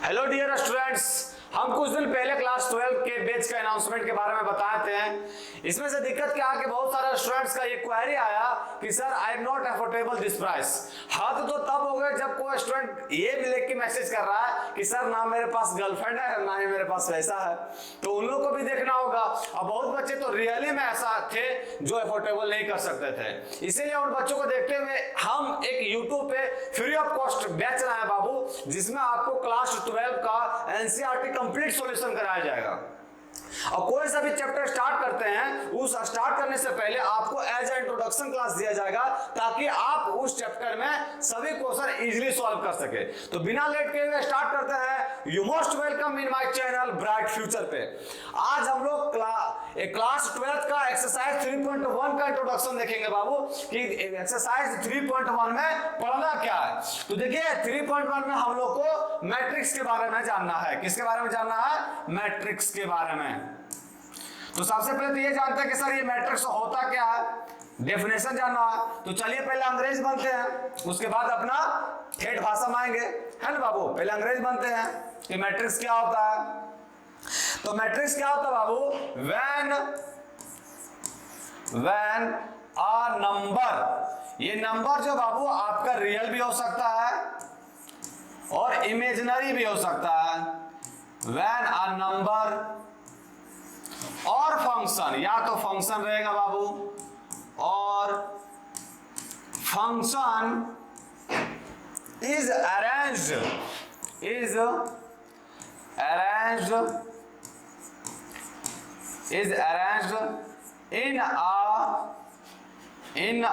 Hello dear students, हम कुछ दिन पहले क्लास 12 के बैच के अनाउंसमेंट के बारे में बताए थे। इसमें से दिक्कत क्या है कि बहुत सारे स्टूडेंट्स का ये क्वेरी आया कि sir I am not affordable this price. हद तो तब हो गए जब कोई स्टूडेंट ये भी लिख के मैसेज कर रहा है कि सर ना मेरे पास गर्लफ्रेंड है ना ही मेरे पास पैसा है, तो उन लोगों को भी देखना होगा। और बहुत बच्चे तो रियली में ऐसा थे जो अफोर्डेबल नहीं कर सकते थे, इसीलिए उन बच्चों को देखते हुए हम एक यूट्यूब पे फ्री ऑफ कॉस्ट बैच रहे हैं बाबू, जिसमें आपको क्लास 12 का एनसीईआरटी कंप्लीट सॉल्यूशन कराया जाएगा। और कोई सा भी चैप्टर स्टार्ट करते हैं, उस स्टार्ट करने से पहले आपको एज ए इंट्रोडक्शन क्लास दिया जाएगा ताकि आप उस चैप्टर में सभी क्वेश्चन इजीली सॉल्व कर सके। तो बिना लेट के हुए स्टार्ट करते हैं। You most welcome in my channel bright future पे। आज हम लोग क्लास 12 का एक्सरसाइज 3.1 का इंट्रोडक्शन देखेंगे बाबू कि एक्सरसाइज 3.1 में पढ़ना क्या है। तो देखिए 3.1 में हम लोग को मैट्रिक्स के बारे में जानना है। किसके बारे में जानना है? मैट्रिक्स के बारे में। तो सबसे पहले तो ये जानते हैं कि सर ये मैट्रिक्स होता क्या है, डेफिनेशन जानना है। तो चलिए पहले अंग्रेज बनते हैं, उसके बाद अपना ठेठ भाषा में आएंगे, है ना बाबू। पहले अंग्रेज बनते हैं कि मैट्रिक्स क्या होता है। तो मैट्रिक्स क्या होता है बाबू? व्हेन अ नंबर, ये नंबर जो बाबू आपका रियल भी हो सकता है और इमेजिनरी भी हो सकता है। व्हेन अ नंबर और फंक्शन, या तो फंक्शन रहेगा बाबू और function is arranged in a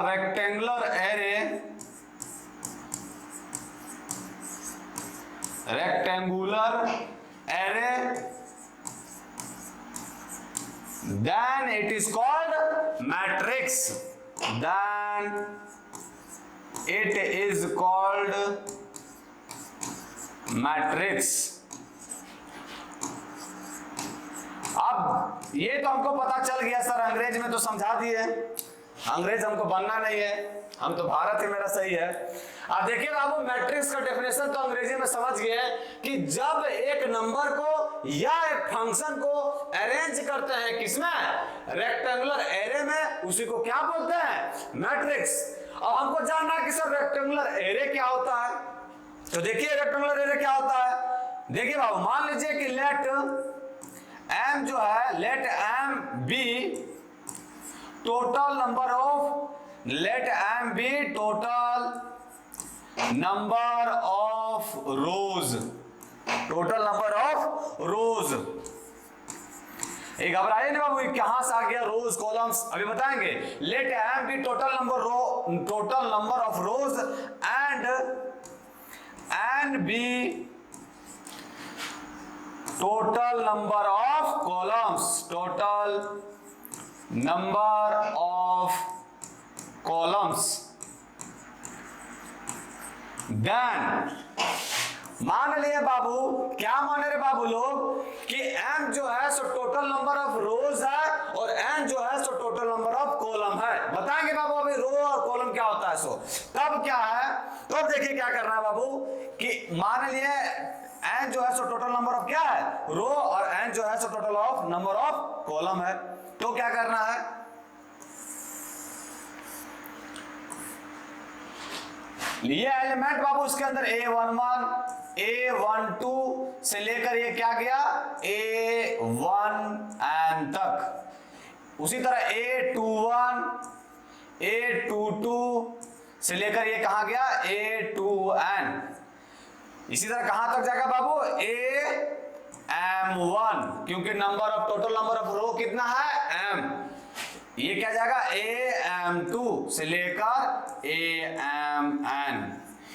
rectangular array, then it is called matrix. Then it is called matrix. अब ये तो हमको पता चल गया सर, अंग्रेज में तो समझा दिए। अंग्रेज हमको बनना नहीं है, हम तो भारत ही मेरा सही है। अब देखिए बाबू, मैट्रिक्स का डेफिनेशन तो अंग्रेजी में समझ गए कि जब एक नंबर को या एक फंक्शन को अरेंज करते हैं किसमें? रेक्टेंगुलर एरे में, उसी को क्या बोलते हैं? मैट्रिक्स। अब हमको जानना है कि सर रेक्टेंगुलर एरे क्या होता है। तो देखिए रेक्टेंगुलर एरे क्या होता है। देखिए बाबू, मान लीजिए कि लेट m जो है, let m be total number of, let m be total number of rows, total number of rows. घबराइए ना बाबू, कहां से आ गया रोज कॉलम्स, अभी बताएंगे। Let m be total number of rows and be total number of columns, total number of columns। then मान लिए बाबू, क्या माने रे बाबू लोग कि m जो है सो टोटल नंबर ऑफ रोज है और n जो है so total number of column है। बताएंगे बाबू अभी रो और कॉलम क्या होता है। सो तब क्या है, तो देखिए क्या करना है बाबू कि मान लिए n जो है सो टोटल नंबर ऑफ क्या है? रो, और n जो है so total of number of column है। तो क्या करना है, ये एलिमेंट बाबू इसके अंदर A11, A12 से लेकर ये क्या गया A1n तक। उसी तरह A21, A22 से लेकर ये कहां गया A2n। इसी तरह कहां तक जाएगा बाबू? AM1, क्योंकि number of total number of row कितना है? m। ये क्या जाएगा AM2 से लेकर AMN।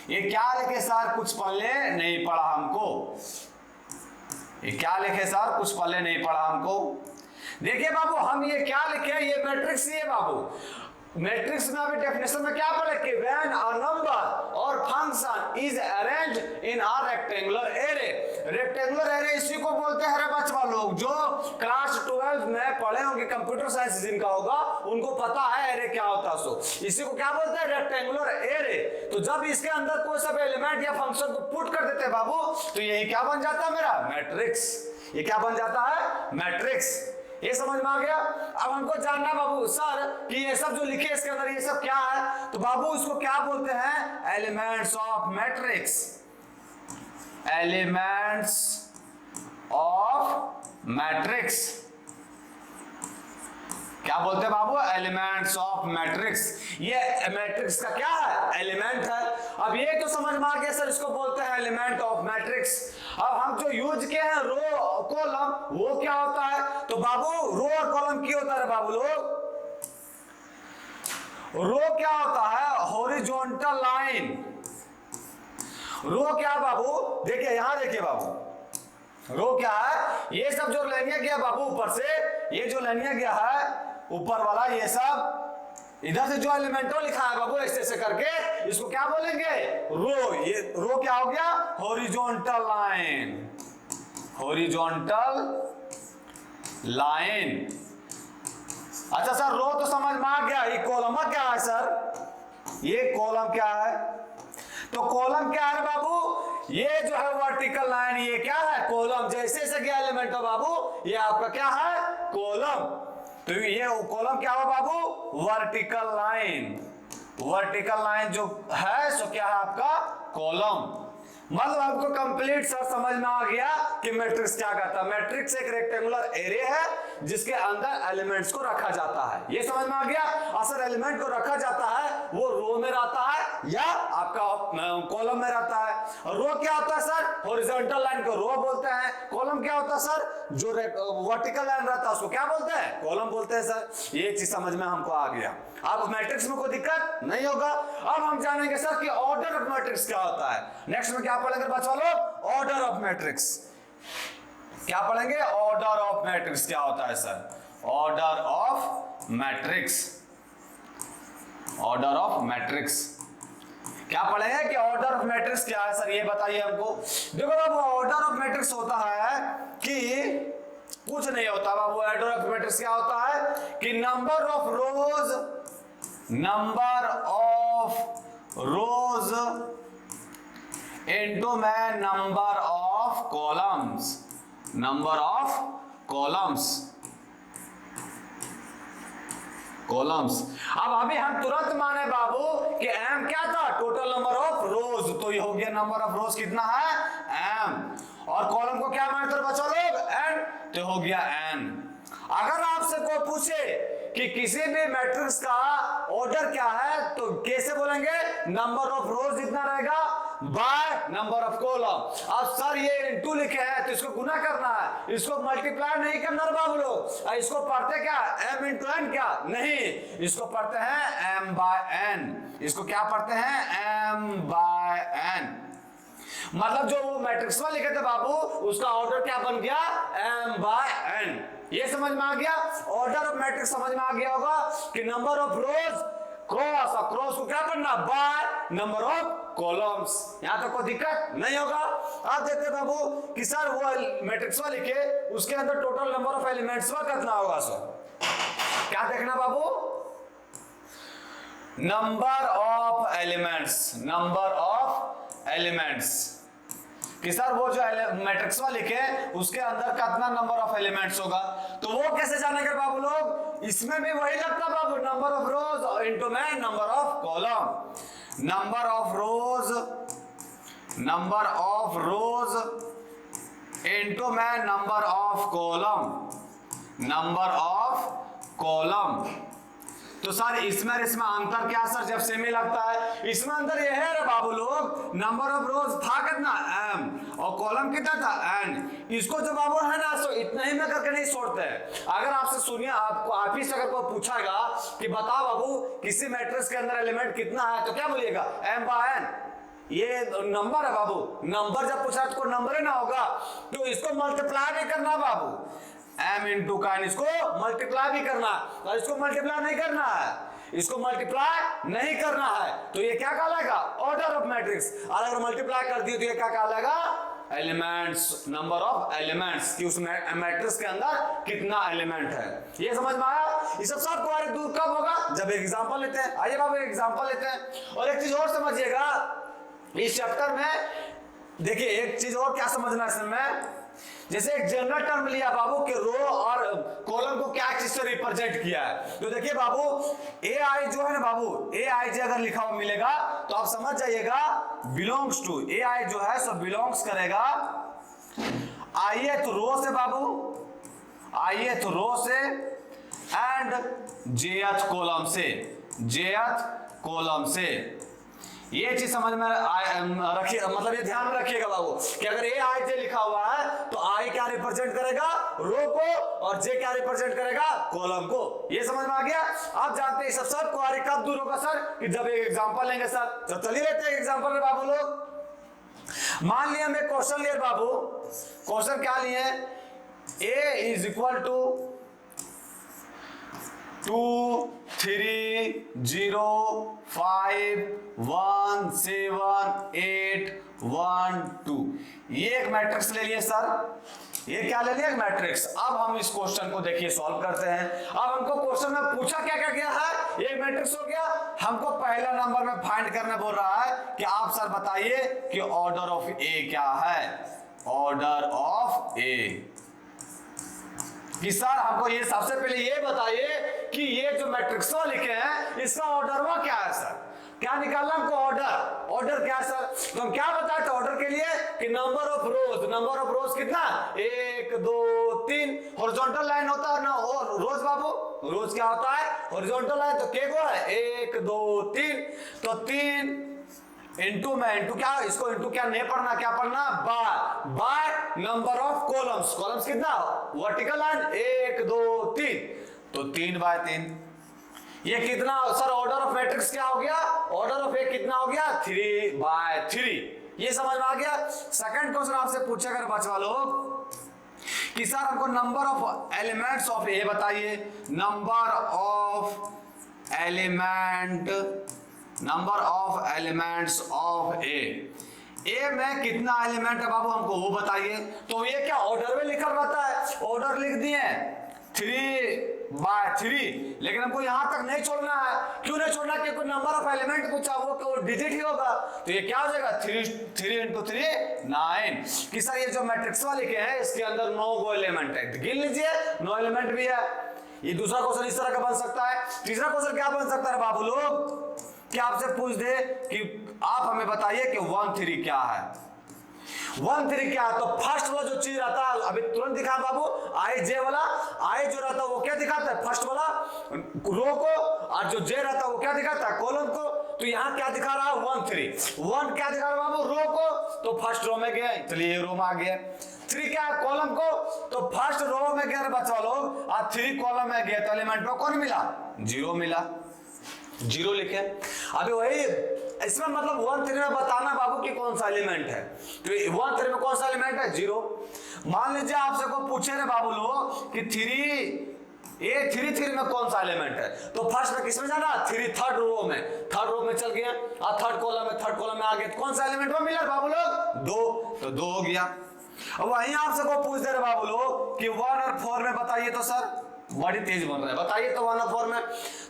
ये क्या लिखे सर? कुछ पल्ले नहीं पड़ा हमको। ये क्या लिखे सर? कुछ पल्ले नहीं पड़ा हमको। देखिए बाबू, हम ये क्या लिखे? ये मैट्रिक्स ही है बाबू। मैट्रिक्स में अभी डेफिनेशन में क्या बोले कि व्हेन अ नंबर और function is arranged in a rectangular array. Rectangular array इसी को बोलते हैं रे बचवा, लोग जो क्लास 12 में पढ़े होंगे, कंप्यूटर साइंस जिनका होगा उनको पता है एरे क्या होता है। सो इसी को क्या बोलते हैं, रेक्टेंगुलर एरे। तो जब इसके अंदर कोई सब एलिमेंट या फंक्शन को पुट कर देते हैं बाबू, तो यही क्या बन जाता है मेरा मैट्रिक्स। ये क्या बन जाता है, मैट्रिक्स। ये समझ में आ गया। अब हमको जानना बाबू सर कि ये सब जो लिखे इसके अंदर ये सब क्या है, तो बाबू इसको क्या बोलते हैं, elements of matrix. Elements of matrix क्या बोलते हैं बाबू, एलिमेंट्स ऑफ मैट्रिक्स। ये मैट्रिक्स का क्या है, एलिमेंट है। अब ये तो समझ में आ गया सर, इसको बोलते हैं एलिमेंट ऑफ मैट्रिक्स। अब हम जो यूज किए हैं रो कॉलम, वो क्या होता है, तो बाबू रो और कॉलम क्या होता है बाबू लोग, रो क्या होता है, हॉरिजॉन्टल लाइन। रो क्या बाबू, देखिए यहां देखिए बाबू, रो क्या है, ये सब जो लाइनिया गया बाबू ऊपर से, ये जो लाइनिया गया है ऊपर वाला, ये सब इधर से जो एलिमेंटो लिखा है बाबू ऐसे ऐसे करके, इसको क्या बोलेंगे, रो। ये रो क्या हो गया, हॉरिजॉन्टल लाइन। Horizontal line. अच्छा सर रो तो समझ में आ गया, ये कॉलम क्या है सर, ये कॉलम क्या है, तो कॉलम क्या है बाबू, ये जो है वर्टिकल लाइन, ये क्या है, कॉलम। जैसे जैसे क्या एलिमेंट हो बाबू, ये आपका क्या है, कॉलम। तो ये कॉलम क्या हो बाबू, वर्टिकल लाइन। वर्टिकल लाइन जो है सो क्या है आपका कॉलम। मतलब आपको कंप्लीट सर समझ में आ गया कि मैट्रिक्स क्या करता है। मैट्रिक्स एक रेक्टेंगुलर एरे है जिसके अंदर एलिमेंट्स को रखा जाता है, ये समझ में आ गया। असल एलिमेंट को रखा जाता है वो रो में रहता है या आपका कॉलम में रहता है। रो क्या होता है सर, हॉरिजॉन्टल लाइन को रो बोलते हैं। कॉलम क्या होता है सर, जो वर्टिकल लाइन रहता है उसको क्या बोलते हैं, कॉलम बोलते हैं सर। ये चीज समझ में हमको आ गया। अब मैट्रिक्स में कोई दिक्कत नहीं होगा। अब हम जानेंगे सर कि ऑर्डर ऑफ मैट्रिक्स क्या होता है। नेक्स्ट में क्या पढ़ेंगे बच्चों लोग, ऑर्डर ऑफ मैट्रिक्स। क्या पढ़ेंगे, ऑर्डर ऑफ मैट्रिक्स क्या होता है sir, order of matrix. Order of matrix क्या पढ़ेंगे कि ऑर्डर ऑफ मैट्रिक्स क्या है सर, ये बताइए हमको। देखो बाबू ऑर्डर ऑफ मैट्रिक्स होता है कि कुछ नहीं होता बाबू। ऑर्डर ऑफ मैट्रिक्स क्या होता है कि number of rows, number of rows into में number of columns, number of columns, columns. अब अभी हम तुरंत माने बाबू कि m क्या था, टोटल नंबर ऑफ रोज। तो ये हो गया नंबर ऑफ रोज कितना है, m। और कॉलम को क्या मानते बच्चों लोग, n, तो हो गया n। अगर आपसे कोई पूछे कि किसी भी मैट्रिक्स का ऑर्डर क्या है, तो कैसे बोलेंगे, नंबर ऑफ रोज जितना रहेगा बाय नंबर ऑफ कॉलम। अब सर ये इनटू लिखे हैं तो इसको गुना करना है, इसको मल्टीप्लाई नहीं करना बाबू लोग। इसको पढ़ते क्या, m इंटू n, क्या नहीं, इसको पढ़ते हैं m बाय n। इसको क्या पढ़ते हैं, m बाय n। मतलब जो वो मैट्रिक्स में लिखे थे बाबू उसका ऑर्डर क्या बन गया, m बाय n। ये समझ में आ गया। ऑर्डर ऑफ मैट्रिक्स समझ में आ गया होगा कि नंबर ऑफ रोज क्रॉस, और क्रॉस को क्या करना, बाय नंबर ऑफ कॉलम्स। यहां तक कोई दिक्कत नहीं होगा। आप देखते बाबू कि सर वो मैट्रिक्स में लिखे उसके अंदर टोटल नंबर ऑफ एलिमेंट्स कितना होगा सर, क्या देखना बाबू, number of elements, number of elements कि सर वो जो मैट्रिक्स में लिखे उसके अंदर कितना नंबर ऑफ एलिमेंट्स होगा। तो वो कैसे जानेंगे बाबू लोग, इसमें भी वही लगता बाबू, नंबर ऑफ रोज इनटू में number of column. Number of rows, number of rows into में number of column, number of column. तो सर इसमें अंतर क्या सर, जब सेमी लगता है इसमें अंतर ये है रे बाबू लोग, नंबर ऑफ रोज था कितना m और कॉलम कितना था n। इसको जो बाबू है ना सो इतना ही में करके नहीं छोड़ते हैं। अगर आपसे सुनिए, आपको आप ही से अगर कोई पूछेगा कि बताओ बाबू किसी मैट्रिक्स के अंदर एलिमेंट कितना है, तो क्या बोलिएगा, m बाय n। ये नंबर है बाबू, नंबर जब पूछा तो नंबर ही ना होगा, तो इसको मल्टीप्लाई नहीं करना बाबू, m इंटू का n, इसको मल्टीप्लाई भी करना है। और इसको मल्टीप्लाई नहीं करना है, इसको मल्टीप्लाई नहीं करना है, तो ये क्या कहलाएगा, ऑर्डर ऑफ मैट्रिक्स। अगर मल्टीप्लाई कर दिए तो ये क्या कहलाएगा, एलिमेंट्स, नंबर ऑफ एलिमेंट्स, कि उस मैट्रिक्स के अंदर कितना एलिमेंट है। ये समझ में आया? ये सब क्वेरी दूर कब होगा? जब एक एग्जांपल लेते हैं। आइए बाबू एक एग्जांपल लेते हैं। और एक चीज और समझिएगा इस चैप्टर में, देखिए एक चीज और क्या समझना है इसमें, जैसे एक जनरल टर्म लिया बाबू कि रो और कॉलम को क्या चीज से रिप्रेजेंट किया है। तो देखिए बाबू ए आई जो है ना बाबू, ए आई जे अगर लिखा हुआ मिलेगा तो आप समझ जाइएगा बिलोंग्स टू, ए आई जो है सो बिलोंग्स करेगा आइए तो रो से बाबू, आइए तो रो से एंड जेथ कॉलम से, जेथ कॉलम से। ये चीज समझ में रखिए, मतलब ये ध्यान में रखिएगा बाबू कि अगर ए आई जे लिखा हुआ है तो आई क्या रिप्रेजेंट करेगा? रो को, और जे क्या रिप्रेजेंट करेगा? कॉलम को। ये समझ में आ गया? आप जानते हैं सब क्वेरी कब दूर होगा सर? कि जब एक एग्जांपल लेंगे सर। तो चलिए लेते हैं एग्जांपल में बाबू लोग। मान लिया मैं क्वेश्चन लिए बाबू, क्वेश्चन क्या लिए? ए इज इक्वल टू 2 3 0 5 1 7 8 1 2, ये एक मैट्रिक्स ले लिए सर। ये क्या ले लिया? एक मैट्रिक्स। अब हम इस क्वेश्चन को देखिए सॉल्व करते हैं। अब हमको क्वेश्चन में पूछा क्या क्या गया है? एक मैट्रिक्स हो गया, हमको पहला नंबर में फाइंड करने बोल रहा है कि आप सर बताइए कि ऑर्डर ऑफ ए क्या है? ऑर्डर ऑफ ए कि सर हमको ये सबसे पहले ये बताइए कि ये जो मैट्रिक्स लिखे हैं इसका ऑर्डर क्या है सर? क्या निकालना हमको? ऑर्डर। ऑर्डर क्या है सर? तो हम क्या बताए थे ऑर्डर के लिए कि number of rows, number of रोज कितना? 1 2 3। हॉरिजॉन्टल लाइन होता है ना और रोज बाबू, रोज क्या होता है? Horizontal line. तो के को है 1 2 3, तो 3 इंटू में इंटू क्या, इसको इंटू क्या नहीं पढ़ना, क्या पढ़ना? By, by number of columns. Columns कितना? वर्टिकल लाइन 1 2 3, तो 3 बाय 3। ये कितना सर? ऑर्डर ऑफ मैट्रिक्स क्या हो गया? ऑर्डर ऑफ ए कितना हो गया? 3 बाय 3। ये समझ में आ गया? सेकंड क्वेश्चन आपसे पूछेगा बच्चा लोग कि सर हमको number of elements of A बताइए। Number of element, number of elements of A में कितना एलिमेंट है बाबू हमको वो बताइए। तो ये क्या ऑर्डर में लिखा रहता है? ऑर्डर लिख दिए 3 बाय 3, लेकिन हमको यहां तक नहीं छोड़ना है। क्यों नहीं छोड़ना? क्योंकि नंबर ऑफ एलिमेंट पूछा, वो डिजिट ही होगा। तो ये क्या हो जाएगा? 3 इंटू 3 9। कि सर ये जो मैट्रिक्स वाले लिखे हैं इसके अंदर 9 एलिमेंट है, गिन लीजिए 9 एलिमेंट भी है। ये दूसरा क्वेश्चन इस तरह का बन सकता है। तीसरा क्वेश्चन क्या बन सकता है बाबू लोग कि आपसे पूछ दे कि आप हमें बताइए कि 1 3 क्या है? 1 3 क्या है? तो फर्स्ट वाला जो चीज रहता है अभी तुरंत दिखा बाबू, आई जे वाला। आई जो रहता है वो क्या दिखाता है? फर्स्ट वाला रो को, और जो जे रहता है वो क्या दिखाता है? कॉलम को। तो यहाँ क्या दिखा रहा है? 1 3। 1 क्या दिखा रहा है बाबू? रो को, तो फर्स्ट रो में गए, चलिए ये रो में आ गया। 3 क्या है? कॉलम को, तो फर्स्ट रो में गए बच्चा लोग, और 3 कॉलम में गए, तो एलिमेंट में कौन मिला? 0 मिला। 0 लिखे। अभी वही इसमें मतलब 1 3 में बताना बाबू कि कौन सा एलिमेंट है। तो 1 3 में कौन सा एलिमेंट है? 0। मान लीजिए आपसे को पूछे रे बाबू लोग कि 3 में कौन सा एलिमेंट है, तो फर्स्ट में किसमें जाना? 3 थर्ड रो में, थर्ड रो में चल गया, और थर्ड कॉलम में आ गए, कौन सा एलिमेंट में मिला बाबू लोग? 2, तो 2 हो गया। अब वहीं आपसे को पूछ दे रहे बाबू लोग कि 1 और 4 में बताइए। तो सर बड़ी तेज बन रहा है, बताइए तो 1 और 4 में।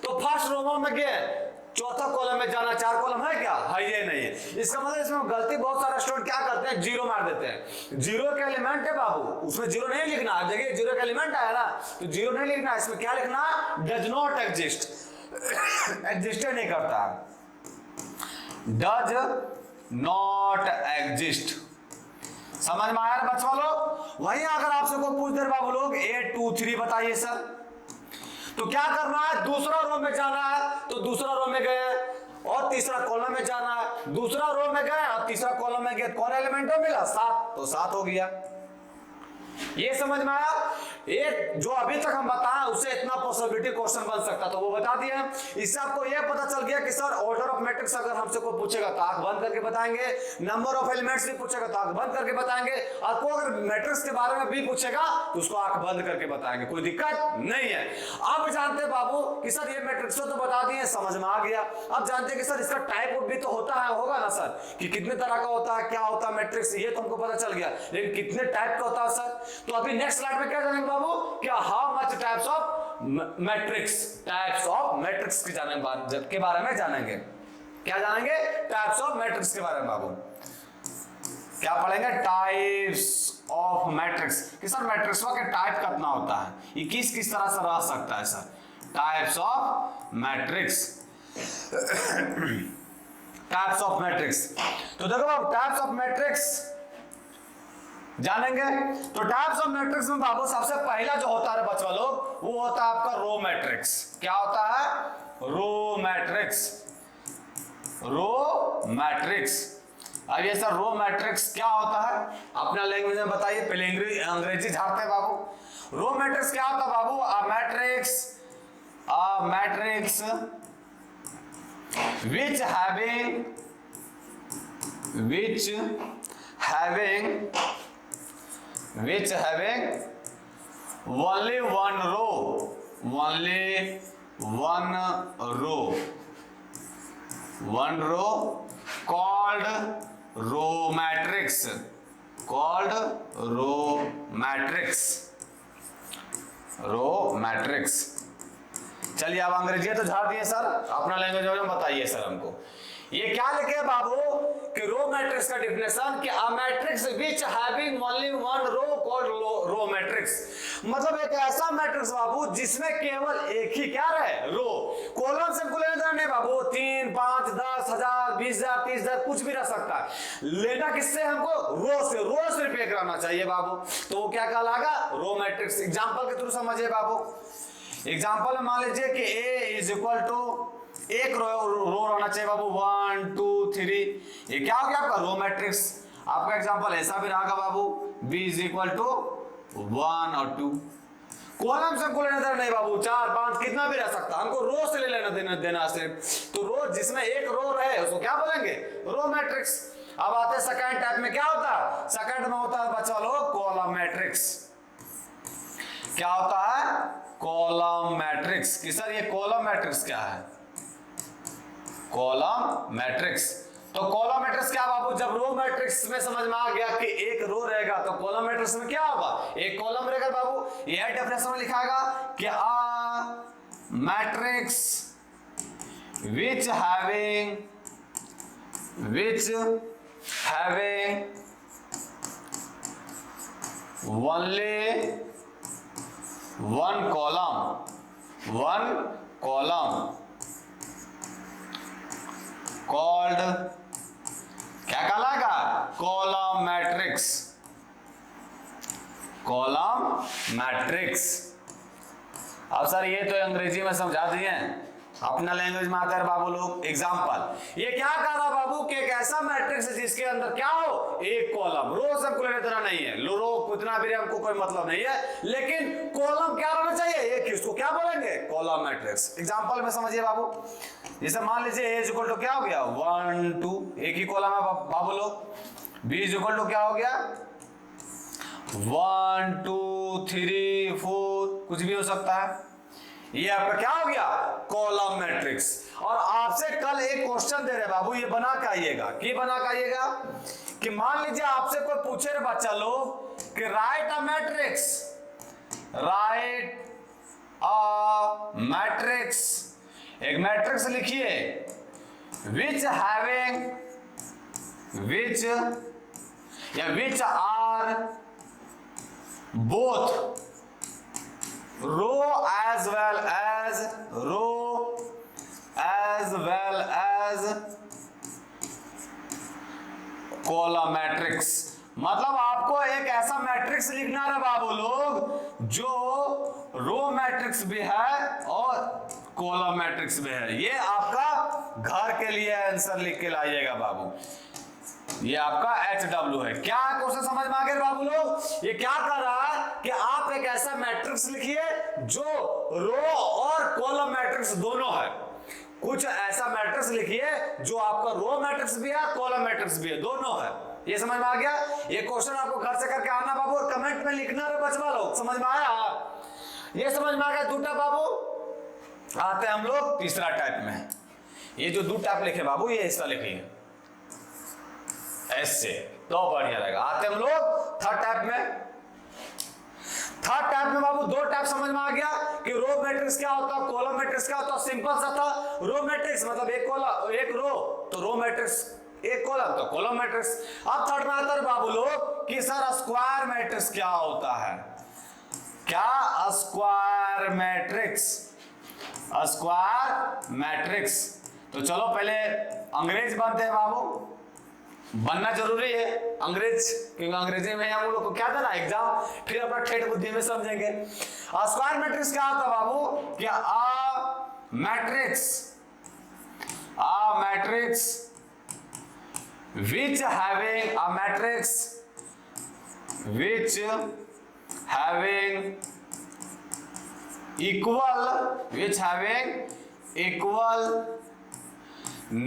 तो फर्स्ट रो में गए, चौथा कॉलम में जाना, 4 कॉलम है क्या? है ये नहीं है। इसका मतलब इसमें गलती बहुत सारे स्टूडेंट क्या करते हैं? 0 मार देते हैं। 0 का एलिमेंट है बाबू, उसमें 0 नहीं लिखना। अब देखिए 0 का एलिमेंट आया ना, तो 0 नहीं लिखना, इसमें क्या लिखना? डज नॉट एग्जिस्ट, एग्जिस्ट नहीं करता, डज नॉट एग्जिस्ट। समझ में आया बच्चों लोग? वहीं अगर आपसे को पूछ दे बाबू लोग 8 2 3 बताइए सर, तो क्या करना है? दूसरा रो में जाना है, तो दूसरा रो में गए, और तीसरा कॉलम में जाना है, दूसरा रो में गए और तीसरा कॉलम में गए, कौन एलिमेंट हो मिला? 7, तो 7 हो गया। ये समझ में आया? एक जो अभी तक हम बताएं उससे इतना पॉसिबिलिटी क्वेश्चन बन सकता, तो वो बता दिया। इससे आपको यह पता चल गया कि सर ऑर्डर ऑफ मैट्रिक्स अगर हमसे कोई पूछेगा तो आंख बंद करके बताएंगे, नंबर ऑफ एलिमेंट्स भी पूछेगा तो आंख बंद करके बताएंगे, और को अगर मैट्रिक्स के बारे में भी पूछेगा तो उसको आंख बंद करके बताएंगे, कोई दिक्कत नहीं है। अब जानते बाबू कि सर ये मैट्रिक्स तो बता दिए, समझ में आ गया। अब जानते हैं कि सर इसका टाइप भी तो होता है, होगा ना सर, कि कितने तरह का होता है, क्या होता है मैट्रिक्स, ये तो हमको पता चल गया, लेकिन कितने टाइप का होता है सर। तो अभी नेक्स्ट स्लाइड में क्या जानेंगे बाबू, क्या how much types of matrix, types of matrix के बारे में जानेंगे। क्या जानेंगे, टाइप्स ऑफ मैट्रिक्स के बारे में बाबू। क्या पढ़ेंगे, टाइप्स ऑफ मैट्रिक्स, कि सर मैट्रिक्स के टाइप कितना होता है, ये किस किस तरह से रह सकता है sir, types of matrix. Types of matrix, तो देखो अब टाइप्स ऑफ मैट्रिक्स जानेंगे। तो टाइप्स ऑफ मैट्रिक्स में बाबू सबसे पहला जो होता है बच्चों लोग, वो होता है आपका रो मैट्रिक्स। क्या होता है, रो मैट्रिक्स, रो मैट्रिक्स। अब ये सर रो मैट्रिक्स क्या होता है, अपना लैंग्वेज में बताइए, पहले अंग्रेजी झाड़ते हैं बाबू। रो मैट्रिक्स क्या होता है बाबू, a matrix which having only one row called row matrix, row matrix. चलिए अब अंग्रेजी तो झाड़ दिए सर, अपना लैंग्वेज में बताइए सर हमको, ये क्या लिखे बाबू कि रो मैट्रिक्स का डिफिनेशन कि a matrix which having only one row called row matrix, मतलब एक ऐसा मैट्रिक्स बाबू जिसमें केवल एक ही क्या रहे, रो। कॉलम से लेना देना नहीं बाबू, 3, 5, 10,000, 20,000, 30,000 कुछ भी रह सकता है, लेना किससे हमको, रो से। रो सिर्फ एक रहना चाहिए बाबू, तो वो क्या कहलाएगा, रो मैट्रिक्स। एग्जांपल के थ्रू समझिए बाबू। एग्जांपल में मान लीजिए कि A इज इक्वल टू, एक रो रहना चाहिए बाबू, 1 2 3, ये क्या हो गया आपका रो मैट्रिक्स। आपका एग्जांपल ऐसा भी रहेगा बाबू, B इज इक्वल टू 1 और 2। कॉलम से हमको लेना देना नहीं बाबू, 4 5 कितना भी रह सकता, हमको रो से ले लेना देना सिर्फ। तो रो जिसमें एक रो रहे उसको क्या बोलेंगे, रो मैट्रिक्स। अब आते हैं सेकंड टाइप में, क्या होता है, सेकंड में होता है बच्चा लोग कॉलम मैट्रिक्स। क्या होता है, कॉलम मैट्रिक्स। कि सर ये कॉलम मैट्रिक्स क्या है, कॉलम मैट्रिक्स। तो कॉलम मैट्रिक्स क्या बाबू, जब रो मैट्रिक्स में समझ में आ गया कि एक रो रहेगा, तो कॉलम मैट्रिक्स में क्या होगा, एक कॉलम रहेगा बाबू। यह डेफिनेशन में लिखाएगा कि a matrix which having only one column called क्या कहलाएगा, कॉलम मैट्रिक्स, कॉलम मैट्रिक्स। अब सर ये तो अंग्रेजी में समझा दिए, अपना लैंग्वेज में आता है बाबू लोग। एग्जांपल, ये क्या कह रहा बाबू कि एक ऐसा मैट्रिक्स है जिसके अंदर क्या हो, एक कॉलम। रो सबको लेने देना नहीं है, रो कितना भी हमको कोई मतलब नहीं है, लेकिन कॉलम क्या रहना चाहिए, एक ही, उसको क्या बोलेंगे, कॉलम मैट्रिक्स। एग्जांपल में समझिए बाबू, जैसे मान लीजिए A इक्वल टू क्या हो गया, 1 2, एक ही कॉलम है बाबू लोग। B इक्वल टू क्या हो गया, 1 2 3 4, कुछ भी हो सकता है। ये आपका क्या हो गया, कॉलम मैट्रिक्स। और आपसे कल एक क्वेश्चन दे रहे बाबू, ये बना के आइएगा। कि बना के आइएगा कि मान लीजिए आपसे कोई पूछे रे बच्चा लोग कि राइट अ मैट्रिक्स, एक मैट्रिक्स लिखिए which are both row as well as column matrix. मतलब आपको एक ऐसा मैट्रिक्स लिखना है बाबू लोग जो रो मैट्रिक्स भी है और कॉलम मैट्रिक्स भी है। ये आपका घर के लिए आंसर लिख के लाइएगा बाबू, ये आपका HW है। क्या क्वेश्चन समझ में आ गया बाबू लोग, ये क्या कर रहा है कि आप एक ऐसा मैट्रिक्स लिखिए जो रो और कॉलम मैट्रिक्स दोनों है। कुछ ऐसा मैट्रिक्स लिखिए जो आपका रो मैट्रिक्स भी है, कॉलम मैट्रिक्स भी है, दोनों है। ये समझ में आ गया? ये क्वेश्चन आपको घर से करके आना बाबू, और कमेंट में लिखना रे बचवा लोग। समझ में आया? ये समझ में आ गया दूटा बाबू। आते हैं हम लोग तीसरा टाइप में। ये जो दो टाइप लिखे बाबू, ये इसका लिखिए ऐसे, तो बढ़िया रहेगा। आते हम लोग थर्ड टाइप में। थर्ड टाइप में बाबू दो टाइप समझ में आ गया कि रो मैट्रिक्स क्या होता है, कॉलम मैट्रिक्स क्या होता है। सिंपल सा था, रो मैट्रिक्स मतलब एक कॉलम एक रो, तो रो मैट्रिक्स, एक कॉलम तो कॉलम मैट्रिक्स। अब थर्ड में आता है बाबू लोग कि सर स्क्वायर मैट्रिक्स क्या होता है। क्या स्क्वायर मैट्रिक्स, स्क्वायर मैट्रिक्स। तो चलो पहले अंग्रेज बनते हैं बाबू, बनना जरूरी है अंग्रेज, क्योंकि अंग्रेजी में हम लोग को क्या था ना एग्जाम, फिर अपना ठेठ बुद्धि में समझेंगे। स्क्वायर मैट्रिक्स क्या होता है बाबू? क्या matrix which having a matrix which having equal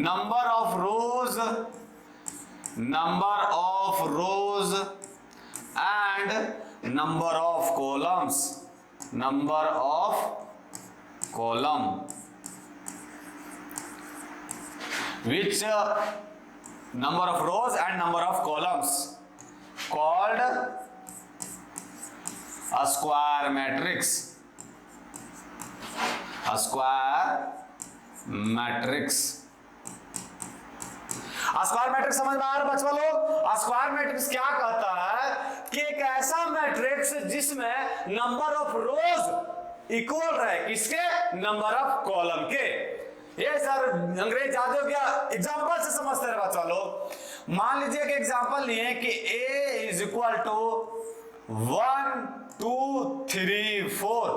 number of rows and number of columns, which number of rows and number of columns called a square matrix. Square matrix समझ में आ रहा है बच्चों लोग? स्क्वायर मैट्रिक्स क्या कहता है कि एक ऐसा मैट्रिक्स जिसमें नंबर ऑफ रोज इक्वल रहे किसके, नंबर ऑफ कॉलम के। ये सर अंग्रेज ज्यादा हो गया, एग्जांपल से समझते रहे बच्चों लोग। मान लीजिए कि एग्जांपल लिए कि a इज इक्वल टू 1 2 3 4।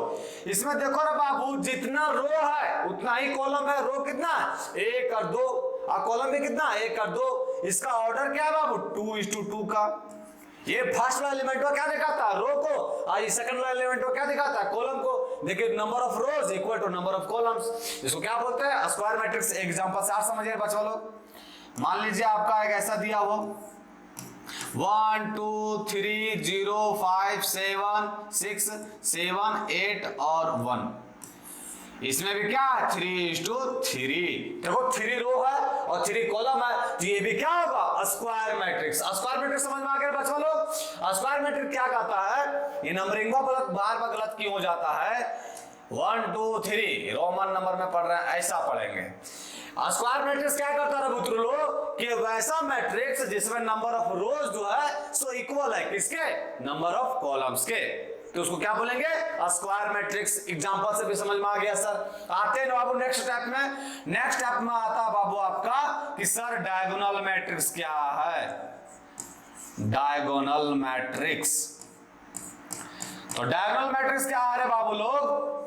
इसमें देखो ना बाबू, जितना रो है उतना ही कॉलम है। रो कितना, 1 और 2, और कॉलम भी कितना, 1 और 2। इसका ऑर्डर क्या है बाबू, 2:2 का। ये फर्स्ट वाला एलिमेंट को क्या दिखाता है, रो को, और ये सेकंड वाला एलिमेंट को क्या दिखाता है, कॉलम को। देखिए number of rows equal to number of columns, इसको क्या बोलते हैं, स्क्वायर मैट्रिक्स। एग्जांपल से आप समझिए बच्चों लोग। मान लीजिए आपका एक ऐसा दिया हो 1 2 3 0 5 7 6 7 8 और 1। इसमें भी क्या है, 3:3। देखो 3 रो है और 3 कॉलम है, तो ये भी क्या होगा, स्क्वायर मैट्रिक्स। स्क्वायर मैट्रिक्स समझ में आ गया बच्चों लोग? स्क्वायर मैट्रिक्स क्या कहता है, ये नंबरिंग को बार बार गलत क्यों हो जाता है, 1 2 3 रोमन नंबर में पढ़ रहे हैं, ऐसा पढ़ेंगे। स्क्वायर मैट्रिक्स क्या करता है पुत्र लोग, कि वैसा मैट्रिक्स जिसमें नंबर ऑफ रोज जो है सो इक्वल है किसके, नंबर ऑफ कॉलम्स के, तो उसको क्या बोलेंगे, स्क्वायर मैट्रिक्स। एग्जांपल से भी समझ में आ गया सर। आते हैं बाबू नेक्स्ट स्टेप में। नेक्स्ट स्टेप में आता है बाबू आपका कि सर डायगोनल मैट्रिक्स क्या है। डायगोनल मैट्रिक्स, तो डायगोनल मैट्रिक्स क्या आ रहे बाबू लोग,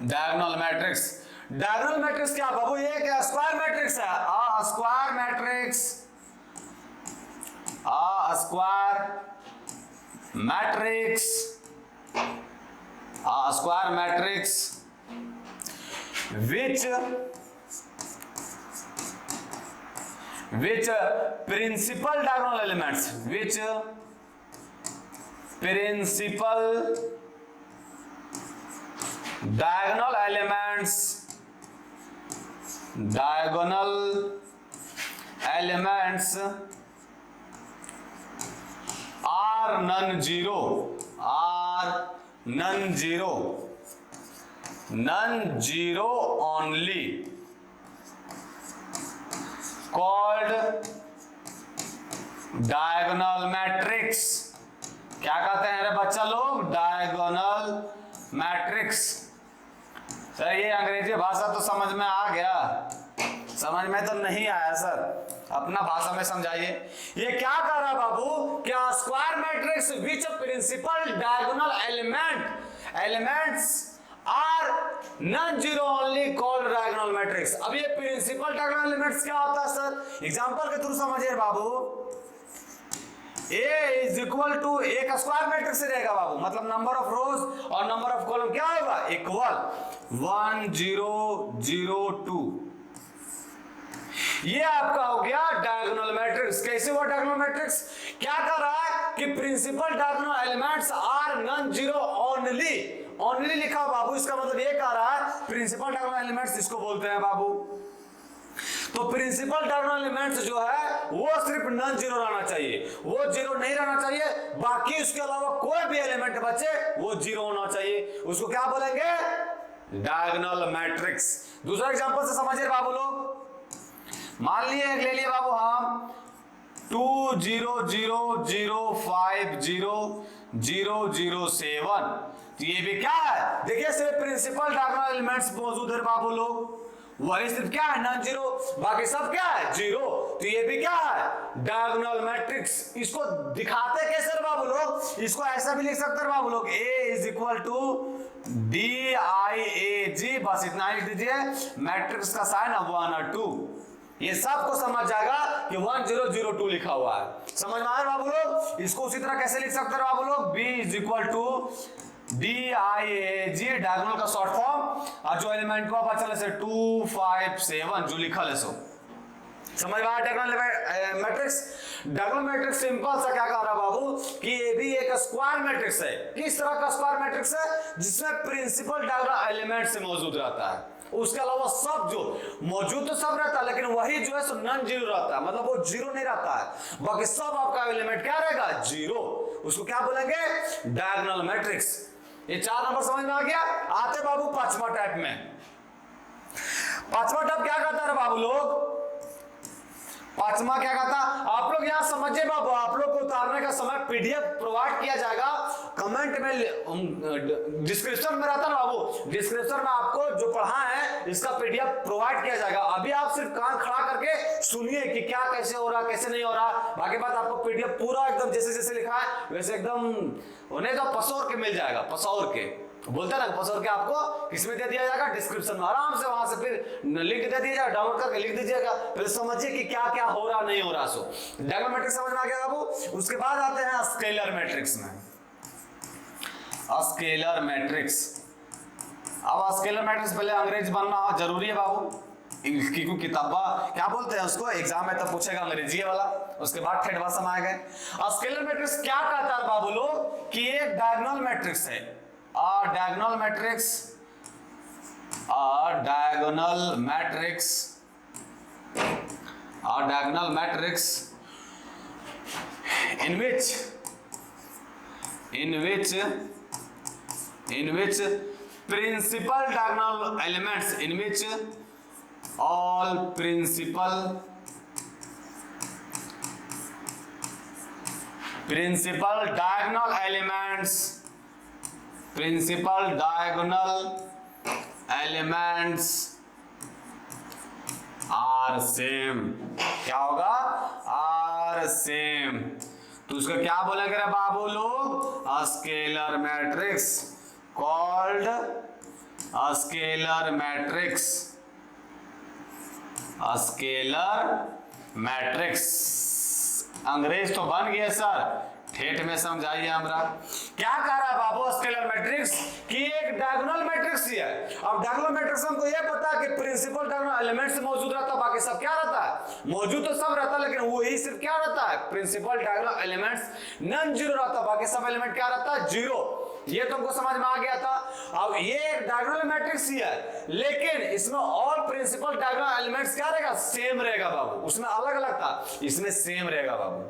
डायगोनल मैट्रिक्स। डायगोनल मैट्रिक्स क्या बाबू, ये क्या स्क्वायर मैट्रिक्स है, square matrix, square matrix, square matrix which principal diagonal elements, which principal diagonal elements are non-zero only called diagonal matrix। क्या कहते हैं रे बच्चा लोग, डायगोनल मैट्रिक्स। सर ये अंग्रेजी भाषा तो समझ में आ गया, समझ में तो नहीं आया सर, अपना भाषा में समझाइए। ये क्या कर रहा है बाबू, क्या square matrix which principal diagonal elements are non zero only called diagonal matrix. अब ये प्रिंसिपल डायगोनल एलिमेंट्स क्या होता है सर, एग्जांपल के थ्रू समझिए बाबू। ए इज इक्वल टू, एक स्क्वायर मैट्रिक्स से रहेगा बाबू, मतलब नंबर ऑफ रोज और नंबर ऑफ कॉलम क्या होगा, इक्वल 1 0 0 2। ये आपका हो गया डायगोनल मैट्रिक्स। कैसे हुआ डायगोनल मैट्रिक्स? क्या कर रहा है कि principal diagonal elements are non zero only, only लिखा बाबू, इसका मतलब ये कह रहा है प्रिंसिपल डायगोनल एलिमेंट्स इसको बोलते हैं बाबू। तो प्रिंसिपल डायगोनल एलिमेंट्स जो है वो सिर्फ नॉन जीरो रहना चाहिए, वो जीरो नहीं रहना चाहिए, बाकी उसके अलावा कोई भी एलिमेंट बचे वो जीरो होना चाहिए, उसको क्या बोलेंगे, डायगोनल मैट्रिक्स। दूसरा एग्जांपल से समझिए बाबू लोग, मान लिए ले लिए बाबू हम 2 0 0 0 5 0 0 0 7, तो ये भी क्या है, देखिए सिर्फ प्रिंसिपल डायगोनल एलिमेंट्स मौजूद है बाबू लोग, वही सिर्फ क्या है नॉन जीरो, बाकी सब क्या है जीरो, तो ये भी क्या है डायगोनल मैट्रिक्स। इसको दिखाते कैसे बाबू लोग, इसको ऐसा भी लिख सकते हैं बाबू लोग, A is equal to DIAG, बस इतना ही लिख दीजिए, मैट्रिक्स का साइन 1 और 2, ये सबको समझ जाएगा कि 1 0 0 2 लिखा हुआ है। समझ में आया बाबू लोग? इसको उसी तरह कैसे लिख सकते हैं बाबू लोग, B is equal to DIAG, diagonal का शॉर्ट फॉर्म, और जो एलिमेंट को पता चले से 2 5 7 जो लिखा है सो। समझ में आया diagonal matrix? Diagonal matrix simple सा क्या कह रहा बाबू कि ये भी एक स्क्वायर मैट्रिक्स है। किस तरह का स्क्वायर मैट्रिक्स है? जिसमें प्रिंसिपल डायगोनल एलिमेंट से मौजूद रहता है, उसके अलावा सब जो मौजूद तो सब रहता है, लेकिन वही जो है सो नॉन जीरो रहता है, मतलब वो जीरो नहीं रहता है, बाकी सब आपका एलिमेंट क्या रहेगा, जीरो, उसको क्या बोलेंगे, डायगोनल मैट्रिक्स। ये 4 नंबर समझ में आ गया। आते बाबू पांचवा टाइप में। पांचवा टाइप क्या कहता है बाबू लोग, पांचवा क्या कहता, आप लोग यहां समझिए बाबू, आप लोग को उतारने का समय पीडीएफ प्रोवाइड किया जाएगा, कमेंट में डिस्क्रिप्शन में रहता ना बाबू, डिस्क्रिप्शन में आपको जो पढ़ा है इसका पीडीएफ प्रोवाइड किया जाएगा, अभी आप सिर्फ कान खड़ा करके सुनिए कि क्या कैसे हो रहा कैसे नहीं हो रहा, बाकी बात आपको पीडीएफ पूरा एकदम जैसे जैसे लिखा है वैसे एकदम उन्हें तो पसौर के मिल जाएगा, पसौर के बोलते ना, पसौर के आपको किसमें दे दिया जाएगा, डिस्क्रिप्शन में, आराम से वहां से फिर लिंक दे दिया जाएगा, डाउनलोड करके लिख दीजिएगा, फिर समझिए कि क्या क्या हो रहा नहीं हो रहा। सो डायगोनल मैट्रिक्स समझ में आ गया बाबू। उसके बाद आते हैं स्केलर मैट्रिक्स में। स्केलर मैट्रिक्स, अब स्केलर मैट्रिक्स पहले अंग्रेजी बनना जरूरी है बाबू, क्योंकि किताबा क्या बोलते हैं उसको, एग्जाम में तो पूछेगा अंग्रेजी वाला, उसके बाद ठेठ भाषा में आ गए। स्केलर मैट्रिक्स क्या कहता है बाबू लोग कि एक डायगोनल मैट्रिक्स है, diagonal matrix, diagonal matrix, diagonal matrix in which principal diagonal elements, in which all principal diagonal elements are same, क्या होगा, आर सेम, तो उसको क्या बोलेंगे रे बाबू लोग, scalar matrix, called scalar matrix, scalar matrix. अंग्रेज तो बन गया सर, ठेठ में समझाइए हमरा। क्या कह रहा है बाबू स्केलर मैट्रिक्स कि एक डायगोनल मैट्रिक्स ही है। अब डायगोनल मैट्रिक्स हमको यह पता है कि प्रिंसिपल डायगोनल एलिमेंट्स मौजूद रहता है, बाकी सब क्या रहता है, मौजूद तो सब रहता है, लेकिन वही सिर्फ क्या रहता है, principal diagonal elements non zero रहता है, बाकी सब एलिमेंट क्या रहता है, जीरो। ये तुमको समझ में आ गया था। अब ये एक डायगोनल मैट्रिक्स ही है, लेकिन इसमें ऑल प्रिंसिपल डायगोनल एलिमेंट्स क्या रहेगा, सेम रहेगा बाबू, उसमें अलग अलग था, इसमें सेम रहेगा बाबू।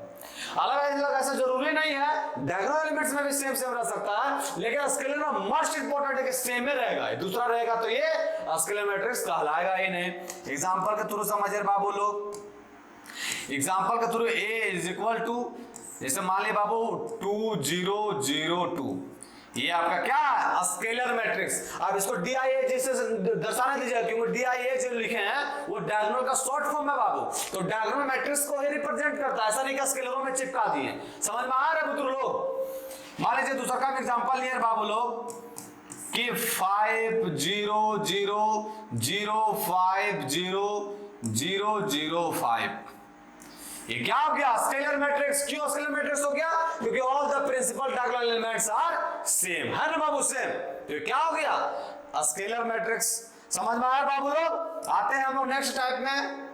अलग अलग ऐसा जरूरी नहीं है, डायगोनल एलिमेंट्स में भी सेम सेम रह सकता है, लेकिन स्केलर में मोस्ट इंपोर्टेंट है कि सेम ही रहेगा, दूसरा रहेगा तो ये स्केलर मैट्रिक्स कहलाएगा ही नहीं। एग्जांपल के थ्रू समझिए बाबू लोग, एग्जांपल के through A is equal to, जैसे मान लिया बाबू 2 0 0 2, ये आपका क्या है, स्केलर मैट्रिक्स। अब इसको DIAG से दर्शाने दीजिए, क्योंकि DIAG जो लिखे हैं वो डायगोनल का शॉर्ट फॉर्म है बाबू, तो डायगोनल मैट्रिक्स को ही रिप्रेजेंट करता है, ऐसा नहीं कि स्केलरों में चिपका दिए। समझ में आ रहा है पुत्र लोग? मान लीजिए दूसरा का एग्जांपल लिया बाबू लोग कि 5 0 0 0 5 0 0 0 5, ये क्या हो गया? Scalar matrix. क्यों स्केलर मैट्रिक्स हो गया? क्योंकि all the principal diagonal elements are same, है ना बाबू, सेम। तो क्या हो गया? Scalar matrix. समझ में आया बाबू लोग? आते हैं हम लोग नेक्स्ट टाइप में।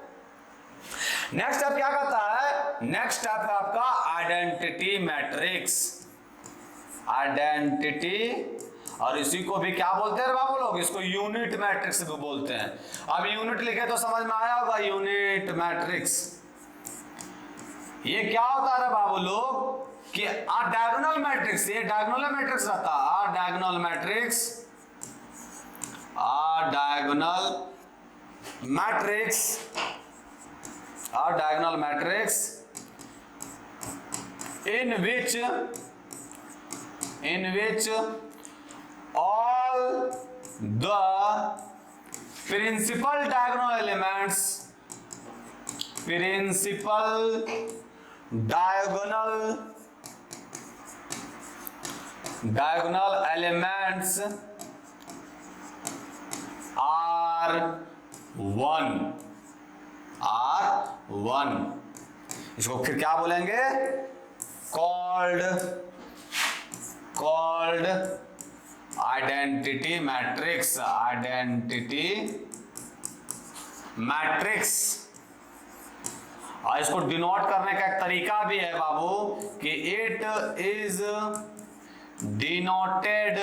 नेक्स्ट टाइप क्या करता है? नेक्स्ट टाइप है आपका आइडेंटिटी मैट्रिक्स। आइडेंटिटी, और इसी को भी क्या बोलते हैं बाबू लोग? इसको यूनिट मैट्रिक्स भी बोलते हैं। अब यूनिट लिखे तो समझ में आया होगा, यूनिट मैट्रिक्स। ये क्या होता है बाबू लोग कि डायगोनल मैट्रिक्स, ये डायगोनल मैट्रिक्स रहता है, diagonal matrix, diagonal matrix, diagonal matrix in which all the principal diagonal elements are one। इसको फिर क्या बोलेंगे? called identity matrix. Identity matrix. और इसको डिनोट करने का एक तरीका भी है बाबू कि it is denoted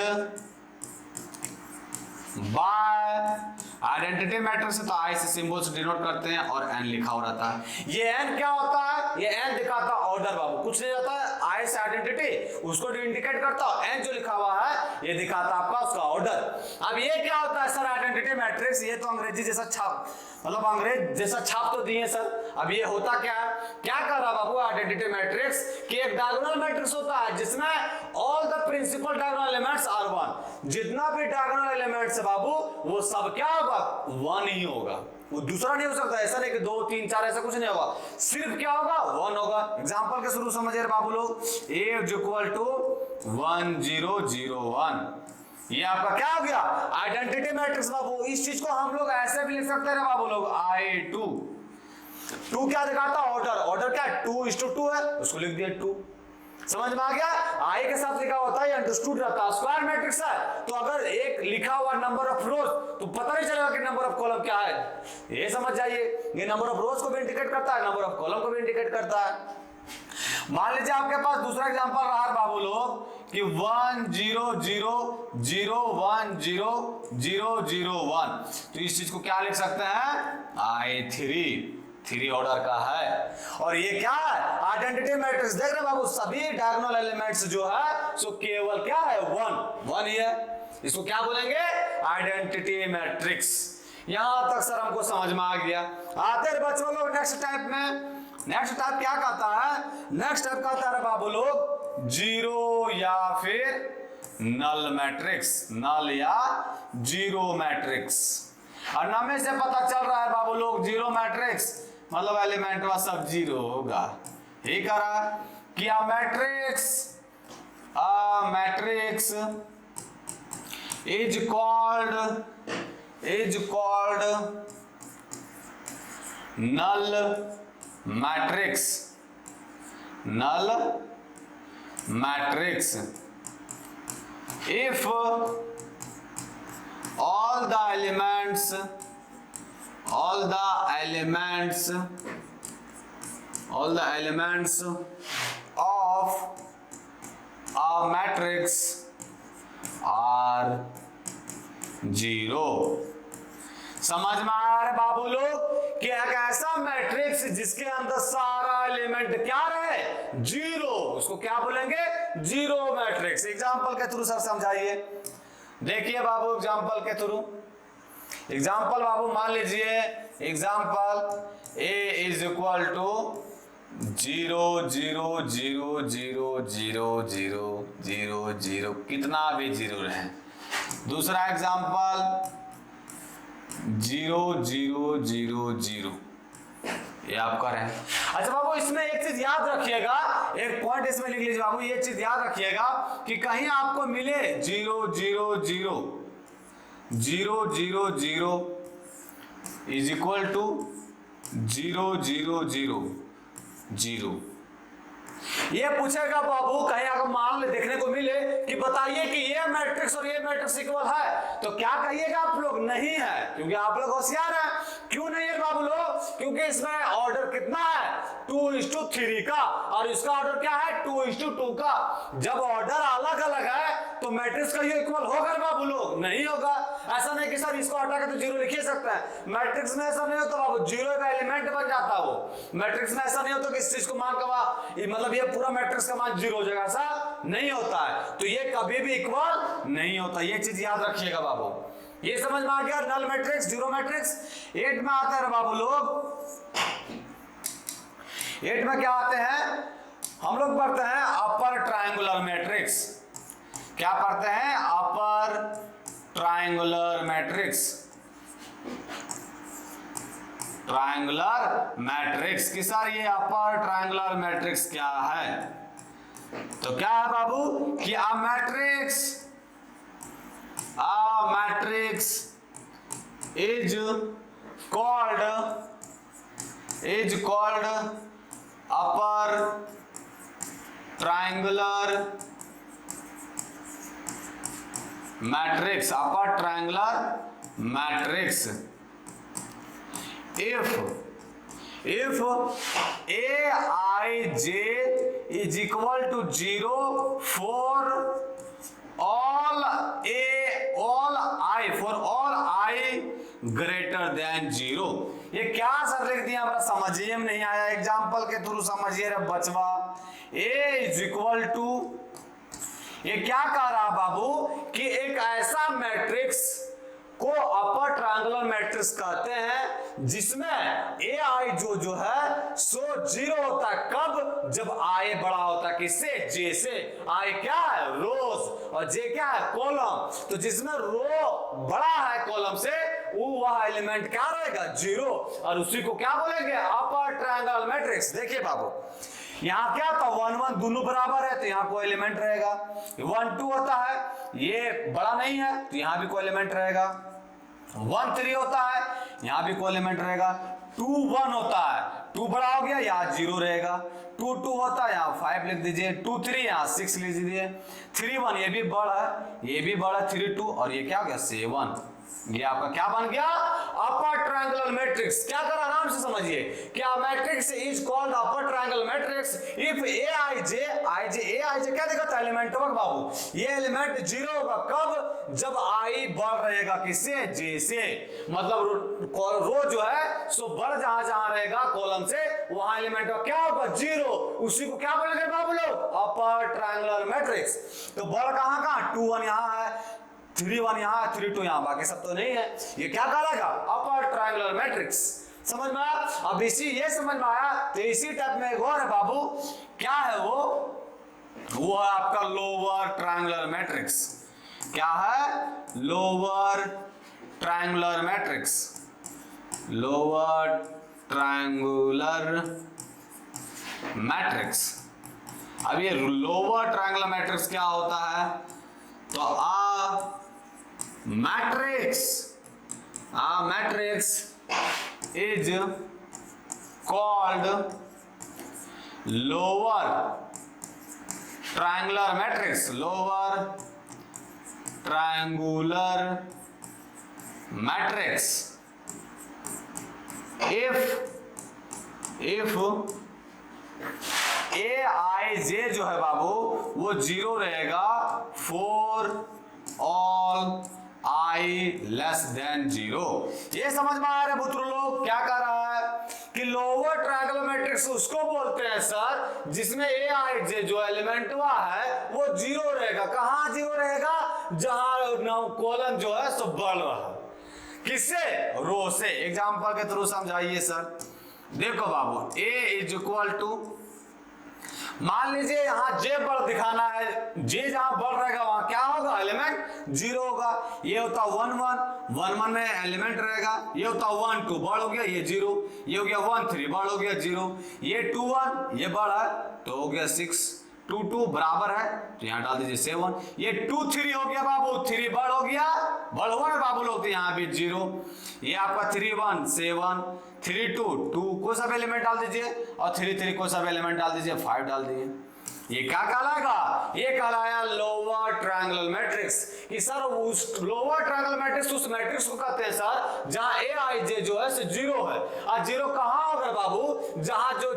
by identity matrix. तो आई से सिंबल से डिनोट करते हैं और एन लिखा हो रहता है। ये एन क्या होता है? ये एन दिखाता ऑर्डर बाबू, कुछ नहीं रहता है। आई से आइडेंटिटी, उसको इंडिकेट करता है, एन जो लिखा हुआ है ये दिखाता आपका उसका ऑर्डर। अब ये क्या होता है सर? Identity matrix. ये तो अंग्रेजी जैसा छाप, मतलब अंग्रेज जैसा छाप तो दिए सर। अब ये होता क्या है? क्या कर रहा बाबू आइडेंटिटी मैट्रिक्स कि एक डायगोनल मैट्रिक्स होता है जिसमें all the principal diagonal elements are one. जितना भी डायगोनल एलिमेंट्स है बाबू वो सब क्या होगा? वन ही होगा, वो दूसरा नहीं हो सकता। ऐसा नहीं कि 2 3 4 ऐसा कुछ नहीं होगा, सिर्फ क्या होगा? वन होगा। एग्जांपल के शुरू समझिए बाबू लोग। A is equal to 1 0 0 1। ये आपका क्या हो गया? आइडेंटिटी मैट्रिक्स बाबू। इस चीज को हम लोग ऐसे भी लिख सकते हैं बाबू लोग, I2। 2 क्या दिखाता? ऑर्डर। ऑर्डर क्या है? 2:2 है, उसको लिख दिया 2। समझ में आ गया? आई के साथ लिखा होता है, अंडरस्टूड रहता है। स्क्वायर मैट्रिक्स है तो अगर एक लिखा हुआ नंबर ऑफ रोज तो पता नहीं चलेगा कि नंबर ऑफ कॉलम क्या है। ये समझ जाइए, ये नंबर ऑफ रोज को भी इंडिकेट करता है, नंबर ऑफ कॉलम को भी इंडिकेट करता है। मान लीजिए आपके पास दूसरा एग्जांपल रहा बाबू लोग कि 1 0 0 0 1 0 0 0 1। तो इस चीज को क्या लिख सकते हैं? I3 ऑर्डर का है। और ये क्या है? Identity matrix. देख रहे बाबू, सभी डायगोनल एलिमेंट्स जो है सो केवल क्या है? वन ही है। इसको क्या बोलेंगे? Identity matrix. यहां तक सर हमको समझ में आ गया। आते हैं बच्चों लोग नेक्स्ट टाइप में। नेक्स्ट टाइप क्या कहता है? नेक्स्ट टाइप कहता है बाबू लोग जीरो या फिर नल मैट्रिक्स। नल या जीरो मैट्रिक्स। और नाम से पता चल रहा है बाबू लोग जीरो मैट्रिक्स मतलब एलिमेंट वा सब जीरो होगा। ही करा कि a matrix is called null matrix if all the elements of a matrix are zero। समझ में आ रहा है बाबू लोग कि एक ऐसा मैट्रिक्स जिसके अंदर सारा एलिमेंट क्या रहे? जीरो, उसको क्या बोलेंगे? Zero matrix. एग्जांपल के थ्रू सर समझाइए। देखिए बाबू एग्जांपल के थ्रू। एग्जांपल बाबू मान लीजिए example A is equal to 0 0 0 0 0 0 0 0 कितना भी जीरो रहे। दूसरा एग्जांपल 0 0 0 0 ये आपका रहे। अच्छा बाबू इसमें एक चीज याद रखिएगा, एक पॉइंट इसमें लिख लीजिए बाबू। ये चीज याद रखिएगा कि कहीं आपको मिले 0 0 0 0 0 0 इज इक्वल टू 0 0 0 जीरो। ये पूछेगा बाबू कहीं अगर मान ले देखने को मिले कि बताइए कि ये मैट्रिक्स और ये मैट्रिक्स इक्वल है, तो क्या कहिएगा आप लोग? नहीं है, क्योंकि आप लोग होशियार हैं। क्यों नहीं है बाबू लोग? क्योंकि इसमें ऑर्डर कितना है? 2:3 का, और इसका ऑर्डर क्या है? 2:2 का। जब ऑर्डर अलग अलग है तो मैट्रिक्स का ये इक्वल होगा बाबू लोग? नहीं होगा। ऐसा नहीं कि सर इसको हटा के तो जीरो लिख ही सकते हैं। मैट्रिक्स में ऐसा नहीं होता बाबू, जीरो का एलिमेंट बन जाता है वो। मैट्रिक्स में ऐसा नहीं होता कि इस चीज को मान का मतलब ये पूरा मैट्रिक्स का मान जीरो हो जाएगा, ऐसा नहीं होता है। तो ये कभी भी इक्वल नहीं होता, ये चीज याद रखिएगा बाबू। ये समझ में आ गया? Null matrix, zero matrix. 8 में आते हैं बाबू लोग। 8 में क्या आते हैं? हम लोग पढ़ते हैं अपर ट्रायंगुलर मैट्रिक्स। क्या पढ़ते हैं? Upper triangular matrix. Triangular matrix कि सर ये अपर ट्रायंगुलर मैट्रिक्स क्या है? तो क्या है बाबू कि a matrix is called upper triangular matrix. Upper triangular matrix if aij is equal to 0 for all i greater than 0। ये क्या सर लिख दिया? हमारा समझिए में नहीं आया, एग्जाम्पल के थ्रू समझिए रे बचवा। a is equal to, ये क्या कह रहा बाबू कि एक ऐसा मैट्रिक्स को अपर ट्रायंगुलर मैट्रिक्स कहते हैं जिसमें ए आई जो है सो जीरो होता है। कब? जब आई बड़ा होता है किससे? जे से। आई क्या है? रोज, और जे क्या है? कॉलम। तो जिसमें रो बड़ा है कॉलम से वो वह एलिमेंट क्या रहेगा? जीरो, और उसी को क्या बोलेंगे? Upper triangular matrix. देखिए बाबू यहाँ क्या था? 1 1 दोनों बराबर है तो यहाँ कोई एलिमेंट रहेगा। 1 2 होता है, ये बड़ा नहीं है तो यहाँ भी कोई एलिमेंट रहेगा। 1 3 होता है, यहाँ भी कोई एलिमेंट रहेगा। 2 1 होता है, 2 बड़ा हो गया, यहाँ 0 रहेगा। 2 2 होता है, यहाँ 5 लिख दीजिए। 2 3 यहाँ 6 लिख दीजिए। 3 1 ये भी बड़ा है, ये भी बड़ा। 3 2 और ये क्या हो गया? 7। ये आपका क्या बन गया? Upper triangular matrix. क्या कर? आराम से समझिए। क्या matrix is called upper triangular matrix if aij क्या दिखाता है? एलिमेंट वर्क बाबू। ये एलिमेंट जीरो होगा कब? जब आई बढ़ रहेगा किससे? जे से। मतलब रो जो है सो बढ़ जहां जहां रहेगा कॉलम से वहां एलिमेंट क्या होगा? जीरो। उसी को क्या बोलेंगे बाबू लोग? Upper triangular matrix. तो बढ़ कहां कहां? 2 1 यहां है, 3 1 यहाँ, 3 2 यहाँ, बाकी सब तो नहीं है। ये क्या करेगा? Upper triangular matrix. समझ में आया? अब ये समझ में आया तो इसी टाइप में एक और है बाबू। क्या है वो है आपका लोअर ट्रायंगुलर मैट्रिक्स। क्या है? Lower triangular matrix. Lower triangular matrix. अब ये लोअर ट्रायंगुलर मैट्रिक्स क्या होता है? तो matrix is called lower triangular matrix if aij जो है बाबू वो 0 रहेगा for all i less than 0। ये समझ में आ रहा है पुत्र लोग? क्या कर रहा है कि लोअर ट्रायंगुलर मैट्रिक्स उसको बोलते हैं सर जिसमें aij जो एलिमेंट हुआ है वो 0 रहेगा। कहां 0 रहेगा? जहां कॉलम जो है सो बढ़ रहा है। किससे? रो से। एग्जांपल के थ्रू समझाइए सर। देखो बाबू a इज इक्वल टू, मान लीजिए यहां जे बढ़ दिखाना है, जे जहां बढ़ रहेगा वहां क्या होगा? एलिमेंट 0 होगा। ये होता 1 1 1 1 में एलिमेंट रहेगा। ये होता 1 2 बढ़ हो गया, ये 0। ये हो गया 1 3 बढ़ हो गया 0। ये 2 1 ये बढ़ा तो हो गया 6। 2 2 बराबर है तो यहाँ डाल दीजिए 7। ये 2 3 हो गया बाबू, 3 बड़ हो गया, बड़ हुआ ना बाबू लोग, तो यहाँ भी 0। ये आपका 3 1 7, 3 2 2 कोई सा भी एलिमेंट डाल दीजिए, और 3 3 कोई सा भी एलिमेंट डाल दीजिए, 5 डाल दीजिए। ये क्या कहलाएगा? ये कहलाया लोअर ट्रायंगुलर मैट्रिक्स। कि सर उस लोअर ट्रायंगुलर मैट्रिक्स उस मैट्रिक्स को कहते हैं सर जहां ए आई जे जो है 0 है। और 0 कहां होगा बाबू? जहां जो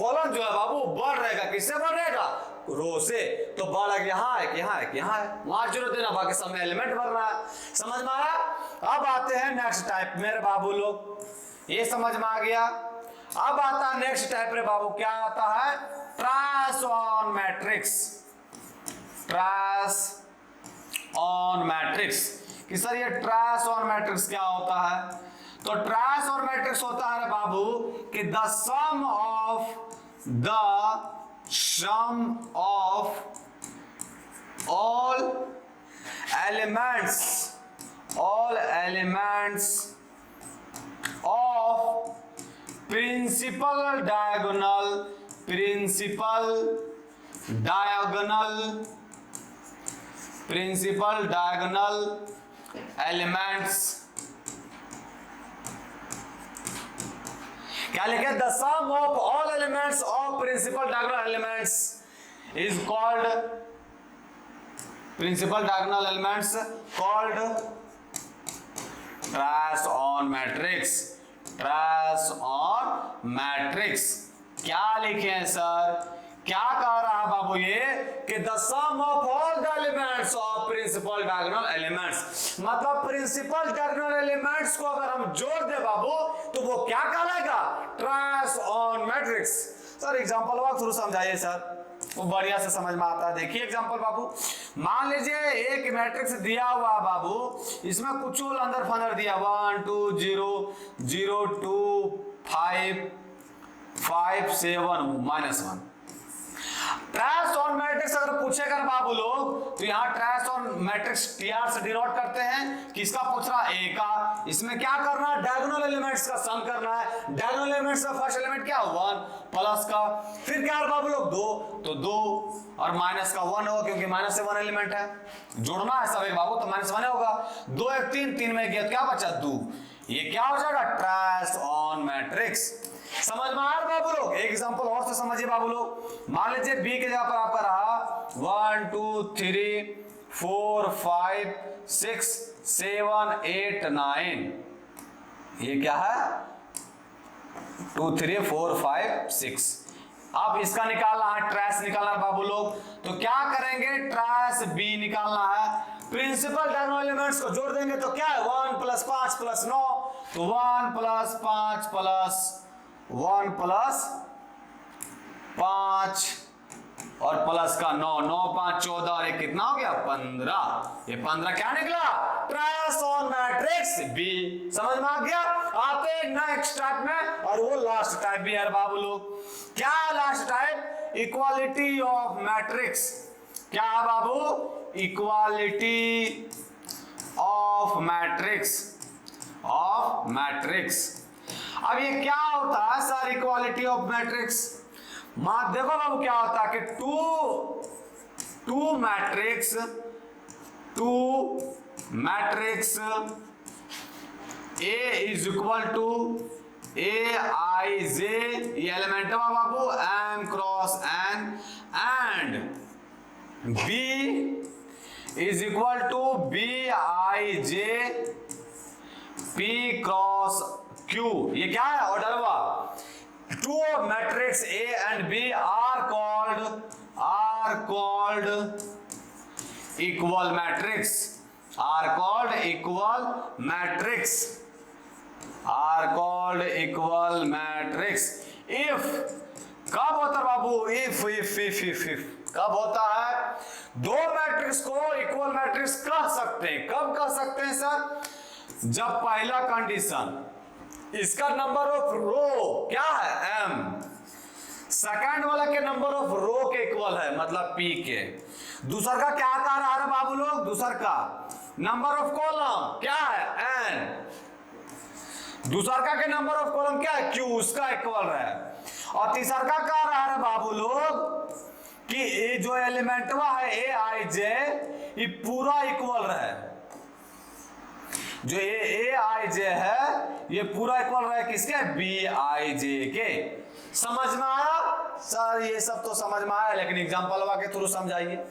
कॉलम जो है बाबू बढ़ रहेगा, किससे बढ़ रहेगा? रो से। तो बढ़ यहाँ है, यहाँ है, यहाँ है, वहां 0 देना, बाकी सब में एलिमेंट भर रहा है। समझ में आया? अब आते हैं नेक्स्ट टाइप मेरे बाबू लोग, ये समझ में आ गया। अब आता है नेक्स्ट टाइप रे बाबू, क्या आता है? ट्रायस on matrix. Trace on matrix कि सर ये ट्रायस ऑन मैट्रिक्स क्या होता है? तो ट्रायस ऑन मैट्रिक्स होता है बाबू कि the sum of all elements of principal diagonal elements, क्या लिखे? The sum of all elements of principal diagonal elements is called trace on matrix. Trace on matrix क्या लिखे हैं सर? क्या कह रहा है बाबू ये कि the sum of all the elements of principal diagonal elements, मतलब प्रिंसिपल डायगोनल एलिमेंट्स को अगर हम जोड़ दे बाबू तो वो क्या कहलाएगा? Trace on matrix. Sir example walk through समझाइए सर, वो बढ़िया से समझ में आता है। देखिए एग्जांपल बाबू, मान लीजिए एक मैट्रिक्स दिया हुआ बाबू, इसमें कुछ अंदर फंदर दिया 1 2 0 0 2 5 5 7 -1। ट्रायस ऑन मैट्रिक्स अगर पूछेगा बाबू लोग तो यहाँ ट्रायस ऑन मैट्रिक्स TR से डिनोट करते हैं। किसका पूछ रहा? ए का। इसमें क्या करना है? डायगोनल एलिमेंट्स का सम करना है। डायगोनल एलिमेंट्स का फर्स्ट एलिमेंट क्या? 1 प्लस का, फिर क्या है बाबू लोग? 2, तो 2 और माइनस का 1 होगा क्योंकि माइनस से 1 एलिमेंट है, जोड़ना है सब एक बाबू, तो -1 होगा। 2 1 3 3 में गया क्या बचा? 2। ये क्या हो जाएगा? ट्रायस ऑन मैट्रिक्स। समझ में आ रहा बाबू लोग? एक एग्जांपल और से समझिए बाबू लोग, मान लीजिए बी के जगह पर आपका रहा 1 2 3 4 5 6 7 8 9। ये क्या है? 2 3 4 5 6। अब इसका निकालना है, ट्रायस निकालना है बाबू लोग, तो क्या करेंगे? ट्रायस बी निकालना है। प्रिंसिपल डायगोनल एलिमेंट्स को जोड़ देंगे तो क्या है? 1 + 5 + 9, तो 1 + 5 + 1 + 5 और प्लस का 9, 9 5 14 और एक कितना हो गया? 15। ये 15 क्या निकला? ट्रायस ऑन मैट्रिक्स बी। समझ में आ गया? आते हैं नेक्स्ट टाइप में, और वो लास्ट टाइप भी है बाबू लोग। क्या last type? Equality of matrix. क्या है बाबू? Equality of matrix. अब ये क्या होता है सर? इक्वालिटी ऑफ मैट्रिक्स, मान देखो बाबू क्या होता है कि two matrix A is equal to A I J, ये एलिमेंट है बाबू m cross n, and b is equal to b i j p cross q। ये क्या है? ऑर्डर हुआ। Two matrix A and B are called equal matrix if कब होता है बाबू? if कब होता है? दो मैट्रिक्स को इक्वल मैट्रिक्स कह सकते हैं। कब कह सकते हैं सर? जब पहला कंडीशन इसका नंबर ऑफ रो क्या है? m, सेकंड वाला के नंबर ऑफ रो के इक्वल है, मतलब p के। दूसर का क्या कह रहा है बाबू लोग? दूसर का नंबर ऑफ कॉलम क्या है? n। दूसर का के नंबर ऑफ कॉलम क्या है? q, उसका इक्वल है। और तीसर का कह रहा है बाबू लोग कि ये जो एलिमेंटवा है ए आई जे ये पूरा इक्वल रहे, जो ए आई जे है ये पूरा इक्वल रहे किसके, बी आई जे के। समझ में आया सर? ये सब तो समझ में आया, लेकिन एग्जाम्पलवा के थ्रू समझाइए।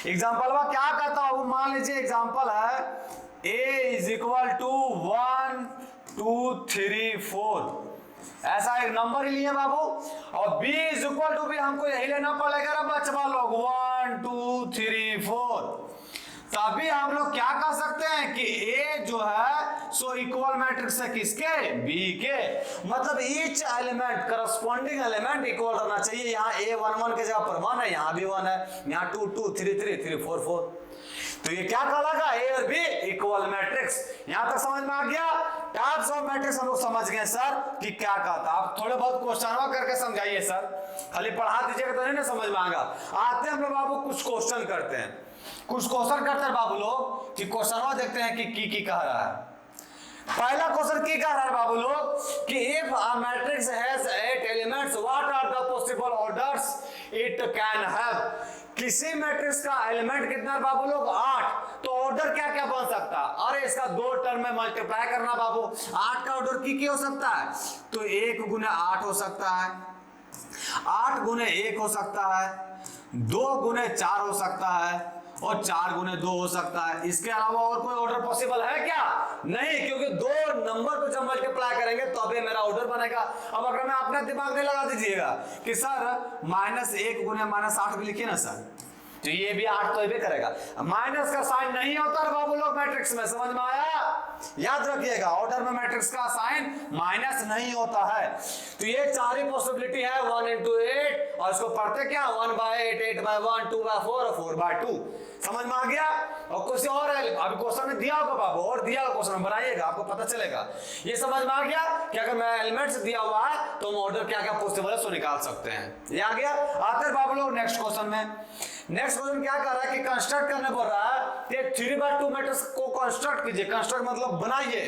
एग्जाम्पलवा क्या कहता है, वो मान लीजिए एग्जाम्पल है ए इज इक्वल टू 1 2 3 4, ऐसा एक नंबर ही लिए बाबू, और b इज इक्वल टू भी हमको यही लेना पड़ेगा ना बच्चा लोग, 1 2 3 4। तभी हम लोग क्या कर सकते हैं कि a जो है सो इक्वल मैट्रिक्स है किसके, b के, मतलब each element corresponding element equal रहना चाहिए। यहाँ a 1 1 के जगह पर 1 है, यहाँ भी 1 है, यहाँ 2 2 3 3 3 4 4, तो ये क्या कहलागा, ए और बी इक्वल मैट्रिक्स। यहां तक समझ में आ गया? टाइप्स ऑफ मैट्रिक्स हम लोग समझ गए सर कि क्या कहता। आप थोड़े बहुत क्वेश्चन करके समझाइए सर, खाली पढ़ा दीजिएगा तो नहीं ना समझ में आएगा। आते हम लोग बाबू कुछ क्वेश्चन करते हैं, कुछ क्वेश्चन करते हैं बाबू लोग कि क्वेश्चन देखते हैं कि की कह रहा है। पहला क्वेश्चन की कह रहा है बाबू लोग कि if a matrix has 8 elements what are the possible orders it can have. किसी मैट्रिक्स का एलिमेंट कितना है बाबू लोग, 8, तो ऑर्डर क्या क्या बन सकता है? अरे इसका 2 टर्म में मल्टीप्लाई करना बाबू, 8 का ऑर्डर की हो सकता है, तो 1 गुने 8 हो सकता है, 8 गुने 1 हो सकता है, 2 गुने 4 हो सकता है, और 4 गुने 2 हो सकता है। इसके अलावा और कोई ऑर्डर पॉसिबल है क्या? नहीं, क्योंकि 2 नंबर को जब मल्टीप्लाई करेंगे तो अभी मेरा ऑर्डर बनेगा। अब अगर मैं अपना दिमाग नहीं लगा दीजिएगा कि सर -1 गुने -8 भी लिखिए ना सर, तो ये भी 8 तो ये भी करेगा। माइनस का साइन नहीं होता है बाबू लोग मैट्रिक्स में, समझ में आया? याद रखिएगा ऑर्डर में मैट्रिक्स का साइन माइनस नहीं होता है। तो ये 4 ही पॉसिबिलिटी है, 1 into 8, और इसको पढ़ते क्या 1/8 8/1 2/4 और 4/2। समझ में आ गया? और कुछ और है अभी क्वेश्चन में दिया होगा बाबू, और दिया होगा क्वेश्चन बनाइएगा, आपको पता चलेगा। ये समझ में आ गया कि अगर मैं एलिमेंट्स दिया हुआ है तो हम ऑर्डर क्या क्या पॉसिबल है सो निकाल सकते हैं। ये आ गया। आते हैं बाबू लोग नेक्स्ट क्वेश्चन में। नेक्स्ट क्वेश्चन क्या कर रहा है कि कंस्ट्रक्ट करने बोल रहा है कि 3/2 मैट्रिक्स को कंस्ट्रक्ट कीजिए। कंस्ट्रक्ट मतलब बनाइए,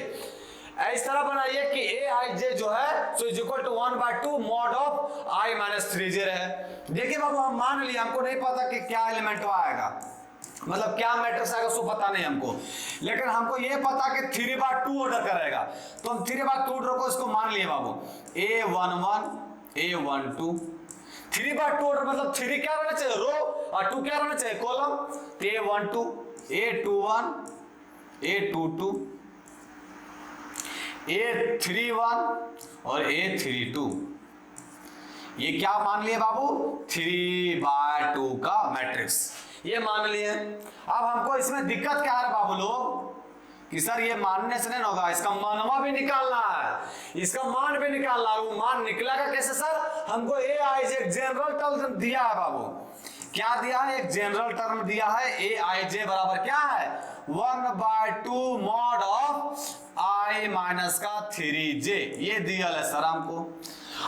इस तरह बनाइए कि ए आई जे जो है so is equal to 1/2 mod of i - 3j है। देखिए बाबू हम मान लिया, हमको नहीं पता कि क्या एलिमेंट आएगा, मतलब क्या मैट्रिक्स आएगा सो पता नहीं हमको, लेकिन हमको ये पता कि 3/2 ऑर्डर करेगा, तो हम 3/2 ऑर्डर को इसको मान लिए बाबू, A11 A12 3/2 ऑर्डर मतलब 3 क्या रहना चाहिए रो और 2 क्या रहना चाहिए कॉलम, तो A12 A21 A22 A31 और A32। ये क्या मान लिए बाबू, 3/2 का मैट्रिक्स ये मान लिए। अब हमको इसमें दिक्कत क्या है बाबू लोग कि सर ये मानने से नहीं होगा, इसका मानवा भी निकालना है, इसका मान भी निकालना है। वो मान निकलेगा कैसे सर? हमको ए आई जे जनरल टर्म दिया है बाबू, क्या दिया है? एक जनरल टर्म दिया है, ए आई जे बराबर क्या है 1/2 मॉड ऑफ i माइनस का 3j, ये दिया है सर हमको।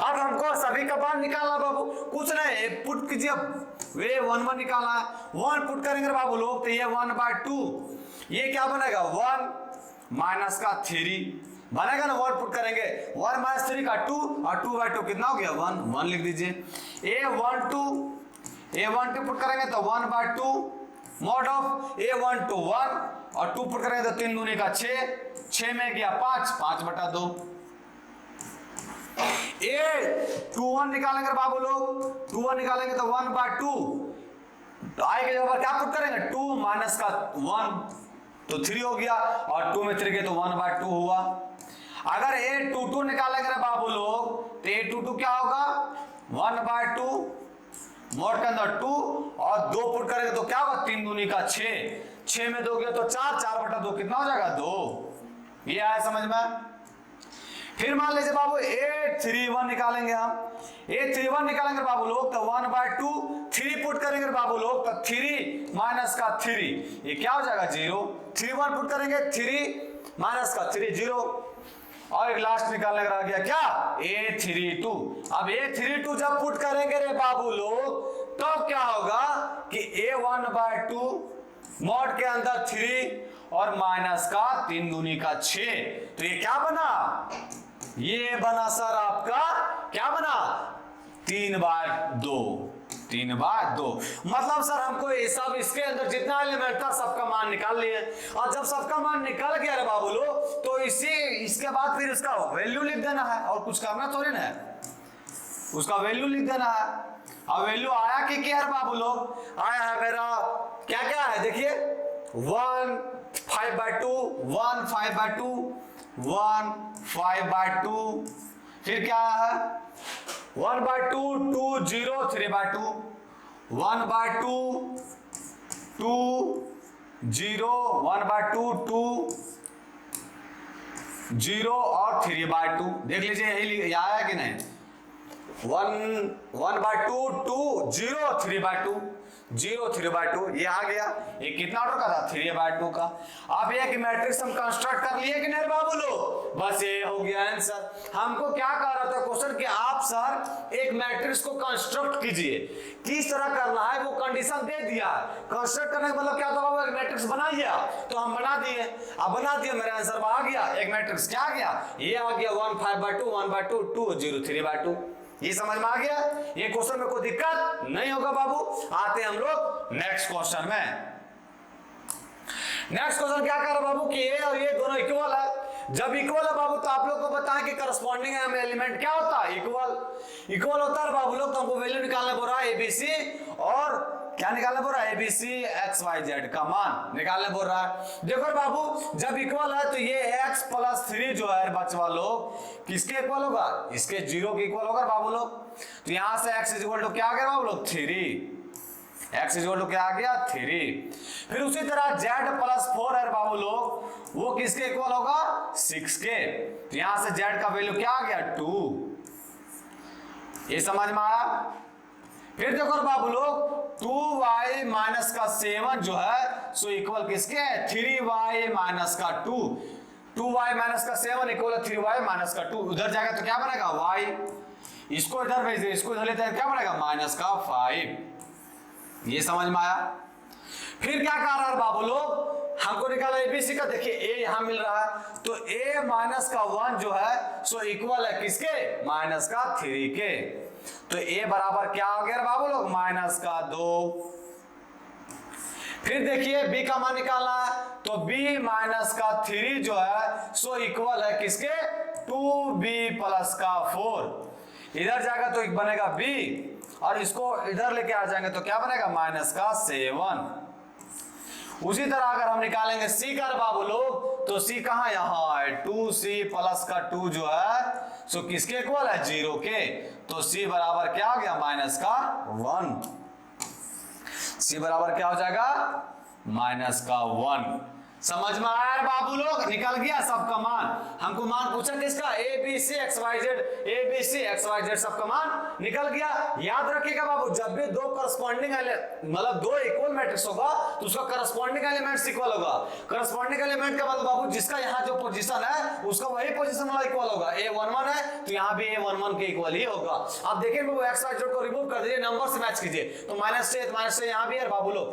अब हमको सभी का मान निकालना बाबू, कुछ नहीं पुट कीजिए, वे 1 1 निकालना है, 1 पुट करेंगे बाबू लोग, तो ये 1/2 ये क्या बनेगा 1 माइनस का 3 बनेगा ना, 1 पुट करेंगे 1 - 3 का 2 और 2/2 कितना हो गया 1 1 लिख दीजिए। A12 पुट करेंगे तो 1/2 मॉड ऑफ A12 1 और 2 पुट करेंगे तो 3 दूनी का 6 में गया 5 5/2। A21 निकालेंगे बाबू लोग, 21 निकालेंगे तो 1/2 तो आई के जगह पर क्या पुट करेंगे 2 माइनस का 1 तो 3 हो गया, और 2 में 3 गए तो 1/2 हुआ। अगर A22 निकालेंगे बाबू लोग तो A22 क्या होगा 1/2 मोड के अंदर 2 और 2 पुट करेंगे तो क्या होगा 3 दूनी का 6 में 2 गया तो 4 4/2 कितना हो जाएगा 2। ये आया समझ में? फिर मान लीजिए बाबू A31 निकालेंगे हम, A31 निकालेंगे बाबू लोग तो 1/2 3 पुट करेंगे बाबू लोग तो 3 माइनस का 3 ये क्या हो जाएगा 0। 31 पुट करेंगे 3 माइनस का 3 0, और एक लास्ट निकालने का रह गया क्या A32। अब A32 जब पुट करेंगे रे बाबू लोग तो क्या होगा कि A1/2 मॉड के अंदर 3 और माइनस का 3 दूनी का 6, तो ये क्या बना, ये बना सर आपका क्या बना 3/2। 3/2। मतलब सर हमको ये सब इसके अंदर जितना एलिमेंट था सबका मान निकाल लिए, और जब सबका मान निकल गया रे बाबू लोग तो इसके बाद फिर उसका वैल्यू लिख देना है, और कुछ करना थोड़ी ना है, उसका वैल्यू लिख देना है। अब वैल्यू आया कि क्या है बाबू लोग, आया है मेरा क्या क्या है देखिए 1 5/2 1 5/2 1 5/2, फिर क्या है 1/2 2 0 3/2 1/2 2 0 1/2 2 0 और 3/2। देख लीजिए यही आया कि नहीं, 1/2 2 0 3/2 0 3/2 ये आ गया। ये कितना ऑर्डर का था 3/2 का। अब ये कि मैट्रिक्स हम कंस्ट्रक्ट कर लिए कि नहीं बाबू लोग, बस ये हो गया आंसर। हमको क्या कह रहा था क्वेश्चन कि आप सर एक मैट्रिक्स को कंस्ट्रक्ट कीजिए, किस तरह करना है वो कंडीशन दे दिया। कंस्ट्रक्ट करने का मतलब क्या था बाबू, एक मैट्रिक्स बनाइए, तो हम बना दिए। अब बना दिए मेरा आंसर आ गया, एक मैट्रिक्स क्या आ गया, ये आ गया 1 5/2 1/2 2 0 3/2। ये समझ में आ गया। ये क्वेश्चन में कोई दिक्कत नहीं होगा बाबू। आते हैं हम लोग नेक्स्ट क्वेश्चन में। नेक्स्ट क्वेश्चन क्या कर रहा बाबू कि ये और ये दोनों इक्वल है। जब इक्वल है बाबू तो आप लोग को बताएं कि करस्पॉन्डिंग एलिमेंट क्या होता है, इक्वल होता है बाबू लोग। तो हमको वैल्यू निकालना बोल रहा है एबीसी, और क्या निकालना बोल रहा है एबीसी एक्स वाई जेड का मान निकालने बोल रहा है। देखो बाबू जब इक्वल है तो ये x + 3 जो है बच्चा लोग किसके इक्वल होगा, इसके 0 के इक्वल होगा बाबू लोग। तो यहां से x = क्या आ गया बाबू लोग 3, x = क्या आ गया 3। फिर उसी तरह z + 4 है बाबू लोग, वो किसके इक्वल होगा 6 के। तो यहां से z का वैल्यू क्या आ गया 2। ये समझ में आया। फिर देखो बाबू लोग 2y - 7 जो है सो इक्वल किसके है 3y - 2। 2y - 7 equal 3y - 2। उधर जाएगा तो क्या बनेगा y, इसको इधर भेज दे, इसको इधर लेते हैं क्या बनेगा -5। ये समझ में आया। फिर क्या कह रहा है बाबू लोग, हमको निकाला एबीसी का। देखिए ए यहां मिल रहा है तो a - 1 जो है सो इक्वल है किसके -3 के। तो a बराबर क्या आ गया बाबू लोग -2। फिर देखिए b का मान निकालना है तो b - 3 जो है सो इक्वल है किसके 2b + 4। इधर जाएगा तो बनेगा b, और इसको इधर लेके आ जाएंगे तो क्या बनेगा -7। उसी तरह अगर हम निकालेंगे c का बाबू लोग तो c कहां यहाँ है 2c + 2 जो है सो किसके इक्वल है 0 के। तो c बराबर क्या हो गया -1। c बराबर क्या हो जाएगा -1। समझ में आया बाबू लोग, निकल गया सबका मान। हमको मान पूछा किसका ABC XYZ सबका मान निकल गया। याद रखिएगा बाबू जब भी दो करस्पॉन्डिंग मतलब दो इक्वल मैट्रिक्स होगा तो उसका करस्पॉन्डिंग एलिमेंट्स इक्वल होगा। करस्पॉन्डिंग एलिमेंट का मतलब बाबू जिसका यहाँ जो पोजीशन है उसका वही पोजीशन वाला इक्वल होगा। A11 है तो यहाँ भी A11 के इक्वल ही होगा। अब देखिए बाबू XYZ को रिमूव कर दीजिए, नंबर से मैच कीजिए तो -से यहाँ भी है बाबू लोग।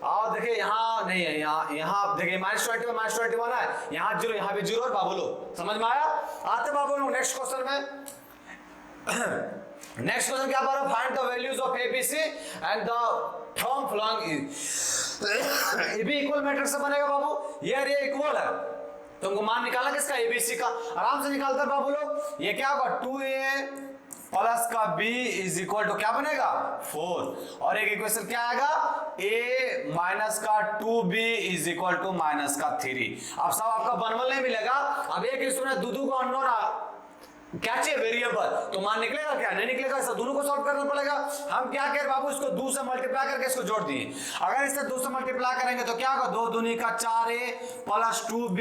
और देखिए यहाँ नहीं है, यहाँ देखिए -21 है, यहाँ 0 यहाँ भी 0 और बाबू लोग। समझ में आया। आते बाबू लोग नेक्स्ट क्वेश्चन में। नेक्स्ट क्वेश्चन क्या बोल रहा है, find the values of ABC and the from following ये भी इक्वल मैट्रिक्स से बनेगा बाबू। ये इक्वल है तुमको मान निकालना किसका ABC का, आराम से निकालते हैं बाबू लोग। ये क्या होगा 2a प्लस का b इज इक्वल टू क्या बनेगा 4, और एक इक्वेशन क्या आएगा a माइनस का 2b is equal to minus का 3। अब सब आपका बनवल नहीं मिलेगा। अब एक इसमें दूधू को अननोन क्या चाहिए वेरिएबल, तो मान निकलेगा क्या नहीं निकलेगा, इस दोनों को सॉल्व करना पड़ेगा। हम क्या करें बाबू इसको 2 से मल्टीप्लाई करके इसको जोड़ दिए। अगर इसे 2 से मल्टीप्लाई करेंगे तो क्या होगा 2 दूनी का 4a प्लस 2b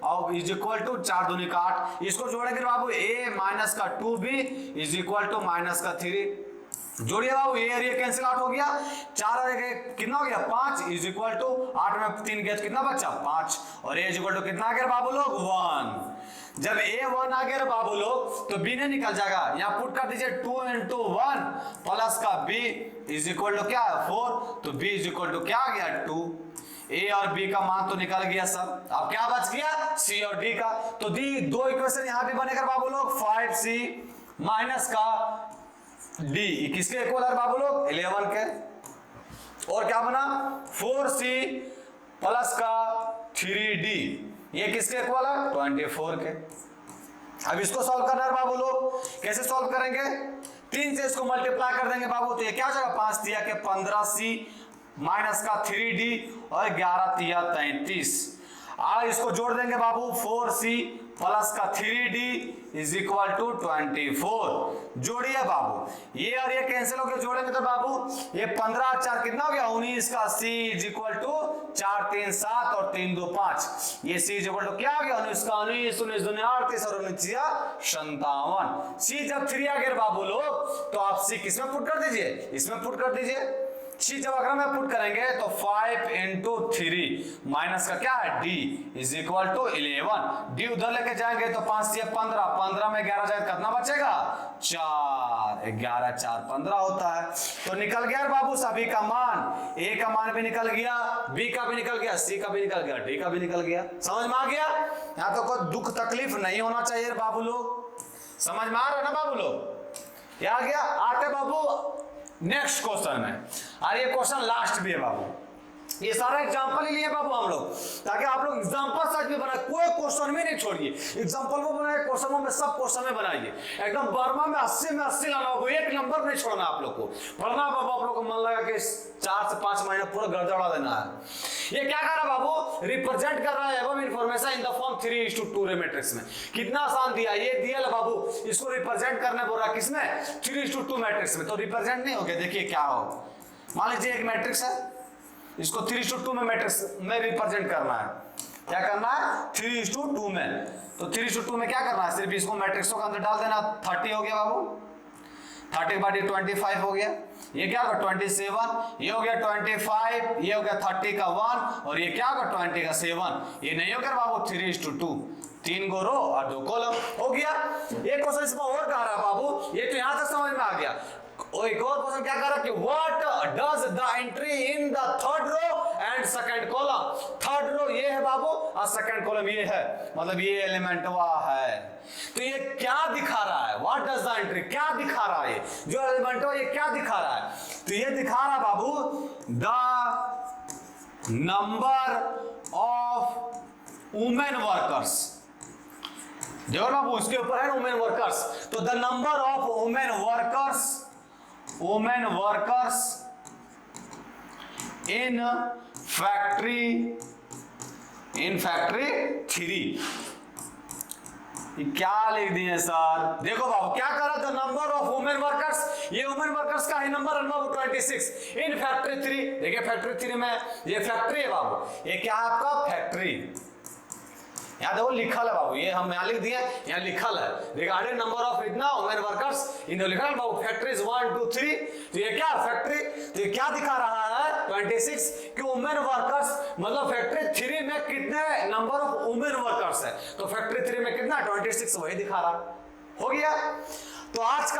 और इज इक्वल टू 4 दूनी का 8। इसको जोड़ेंगे बाबू a माइनस का 2b is equal to minus का 3। जोड़िए बाबू ये कैंसिल आउट हो गया। 4 और 1 कितना हो गया 5 इज इक्वल टू 8 में 3 गया कितना बचा 5, और a इज इक्वल टू कितना आ गया बाबू लोग 1। जब a1 आ गया बाबू लोग तो b ने निकल जाएगा, यहाँ पुट कर दीजिए 2 × 1 प्लस का b इज इक्वल टू क्या है 4, तो b इज इक्वल टू क्या आ गया 2। a और b का मान तो निकल गया सब। अब क्या बच गया c और d का। तो दी दो इक्वेशन यहाँ भी बनेगा बाबू लोग 5c माइनस का डी किसके इक्वल है बाबू लोग 11 के, और क्या बना 4c प्लस का 3d ये किसके इक्वल है 24 के। अब इसको सॉल्व करना है बाबू लोग, कैसे सॉल्व करेंगे 3 से इसको मल्टीप्लाई कर देंगे बाबू, तो ये क्या हो जाएगा 5 तिया के 15c माइनस का 3d और 11 तिया 33। इसको जोड़ देंगे बाबू 4c प्लस का 3d इज इक्वल टू 24। जोड़िए बाबू, ये और ये कैंसिल होकर जोड़ेंगे तो बाबू ये 15 4 कितना हो गया 19 का c इज इक्वल टू 4 3 7 और 3 2 5, ये c इज इक्वल टू क्या हो गया 19 का 19 19 दूनी 38 और 19 57। c जब 3 आ गया बाबू लोग तो आप c किसमें पुट कर दीजिए, इसमें पुट कर दीजिए। सी जब अगर में पुट करेंगे तो 5 इंटू 3 माइनस का क्या है d is equal to 11। d उधर लेके जाएंगे तो 5 से 15 15 में 11 जाए कितना बचेगा 4 11 4 15 होता है। तो निकल गया बाबू सभी का मान, a का मान भी निकल गया, b का भी निकल गया, c का भी निकल गया, d का भी निकल गया। समझ में आ गया, यहाँ तो कोई दुख तकलीफ नहीं होना चाहिए बाबू लोग, समझ में आ रहा है ना बाबू लोग। आ गया, आते बाबू नेक्स्ट क्वेश्चन में, और ये क्वेश्चन लास्ट भी है बाबू, ये सारा एग्जांपल ही लिए बाबू हम लोग, ताकि आप लोग एग्जांपल सच में बनाए, कोई क्वेश्चन में नहीं छोड़िए, एग्जांपल में बनाए, क्वेश्चन में सब क्वेश्चन में बनाइए, एकदम बर्मा में 80 में 80 लाना बाबू, एक नंबर नहीं छोड़ना आप लोग को। पढ़ना बाबू आप लोग को मन लगा कि 4 से 5 महीने पूरा गड़बड़ा देना है। ये क्या कर रहा है बाबू, रिप्रेजेंट कर रहा है एवं इंफॉर्मेशन इन द फॉर्म 3:2 रे मैट्रिक्स में। कितना आसान दिया, ये दिया बाबू, इसको रिप्रेजेंट करने बोल रहा है किसमें 3:2 मैट्रिक्स में। तो रिप्रेजेंट नहीं हो गया, देखिए क्या हो, मान लीजिए एक मैट्रिक्स है, इसको 3:2 में मैट्रिक्स में रिप्रेजेंट करना है, क्या करना है 3:2 में। तो 3:2 में क्या करना है, सिर्फ इसको मैट्रिक्सों के अंदर डाल देना। 30 हो गया बाबू, 30 के बाद 25 हो गया, ये क्या होगा 27, ये हो गया 25, ये हो गया 30 का 1 और ये क्या होगा 20 का 7। ये नहीं हो गया बाबू 3:2, 3 गो रो और 2 कॉलम हो गया। एक क्वेश्चन इसमें और कह रहा है बाबू, ये तो यहां तक समझ में आ गया। एक और क्वेश्चन क्या कर रहा है कि what does the entry in the third row and second column. Third row ये है बाबू और सेकंड कॉलम ये है, मतलब ये एलिमेंट वह है। तो ये क्या दिखा रहा है, व्हाट डज द एंट्री, क्या दिखा रहा है, जो एलिमेंट है ये क्या दिखा रहा है, तो ये दिखा रहा है बाबू the number of women workers. देखो बाबू उसके ऊपर है वुमेन वर्कर्स, तो the number of women workers in factory 3। ये क्या लिख दिए सर, देखो बाबू क्या कर रहा था, नंबर ऑफ वुमेन वर्कर्स, ये वुमेन वर्कर्स का ही नंबर है बाबू 26 इन फैक्ट्री 3। देखिए फैक्ट्री 3 में ये फैक्ट्री है बाबू, ये क्या है आपका फैक्ट्री, यहाँ देखो लिखल है बाबू, ये हम यहाँ लिख दिए, यहाँ लिखल है रिगार्डिंग नंबर ऑफ इतना वुमेन वर्कर्स इन लिखा है बाबू फैक्ट्रीज 1 2 3। तो ये क्या फैक्ट्री, तो ये क्या दिखा रहा है 26 कि वुमेन वर्कर्स, मतलब फैक्ट्री 3 में कितने नंबर ऑफ वुमेन वर्कर्स है, तो फैक्ट्री 3 में कितना 26 वही दिखा रहा। हो गया, तो आज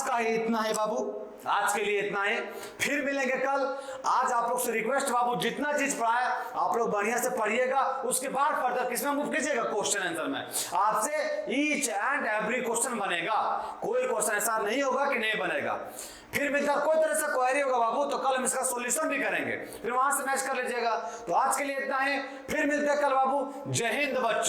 का ही इतना है बाबू, आज के लिए इतना है, फिर मिलेंगे कल। आज आप लोग से रिक्वेस्ट बाबू जितना चीज पढ़ाया आप लोग बढ़िया से पढ़िएगा, उसके बाद फर्दर किसमें मूव कीजिएगा क्वेश्चन आंसर में। आपसे ईच एंड एवरी क्वेश्चन बनेगा, कोई क्वेश्चन ऐसा नहीं होगा कि नहीं बनेगा। फिर मिलता कोई तरह से क्वेरी होगा बाबू तो कल हम इसका सॉल्यूशन भी करेंगे, फिर वहां से मैच कर लीजिएगा। तो आज के लिए इतना है, फिर मिलते हैं कल बाबू। जय हिंद बच्चों।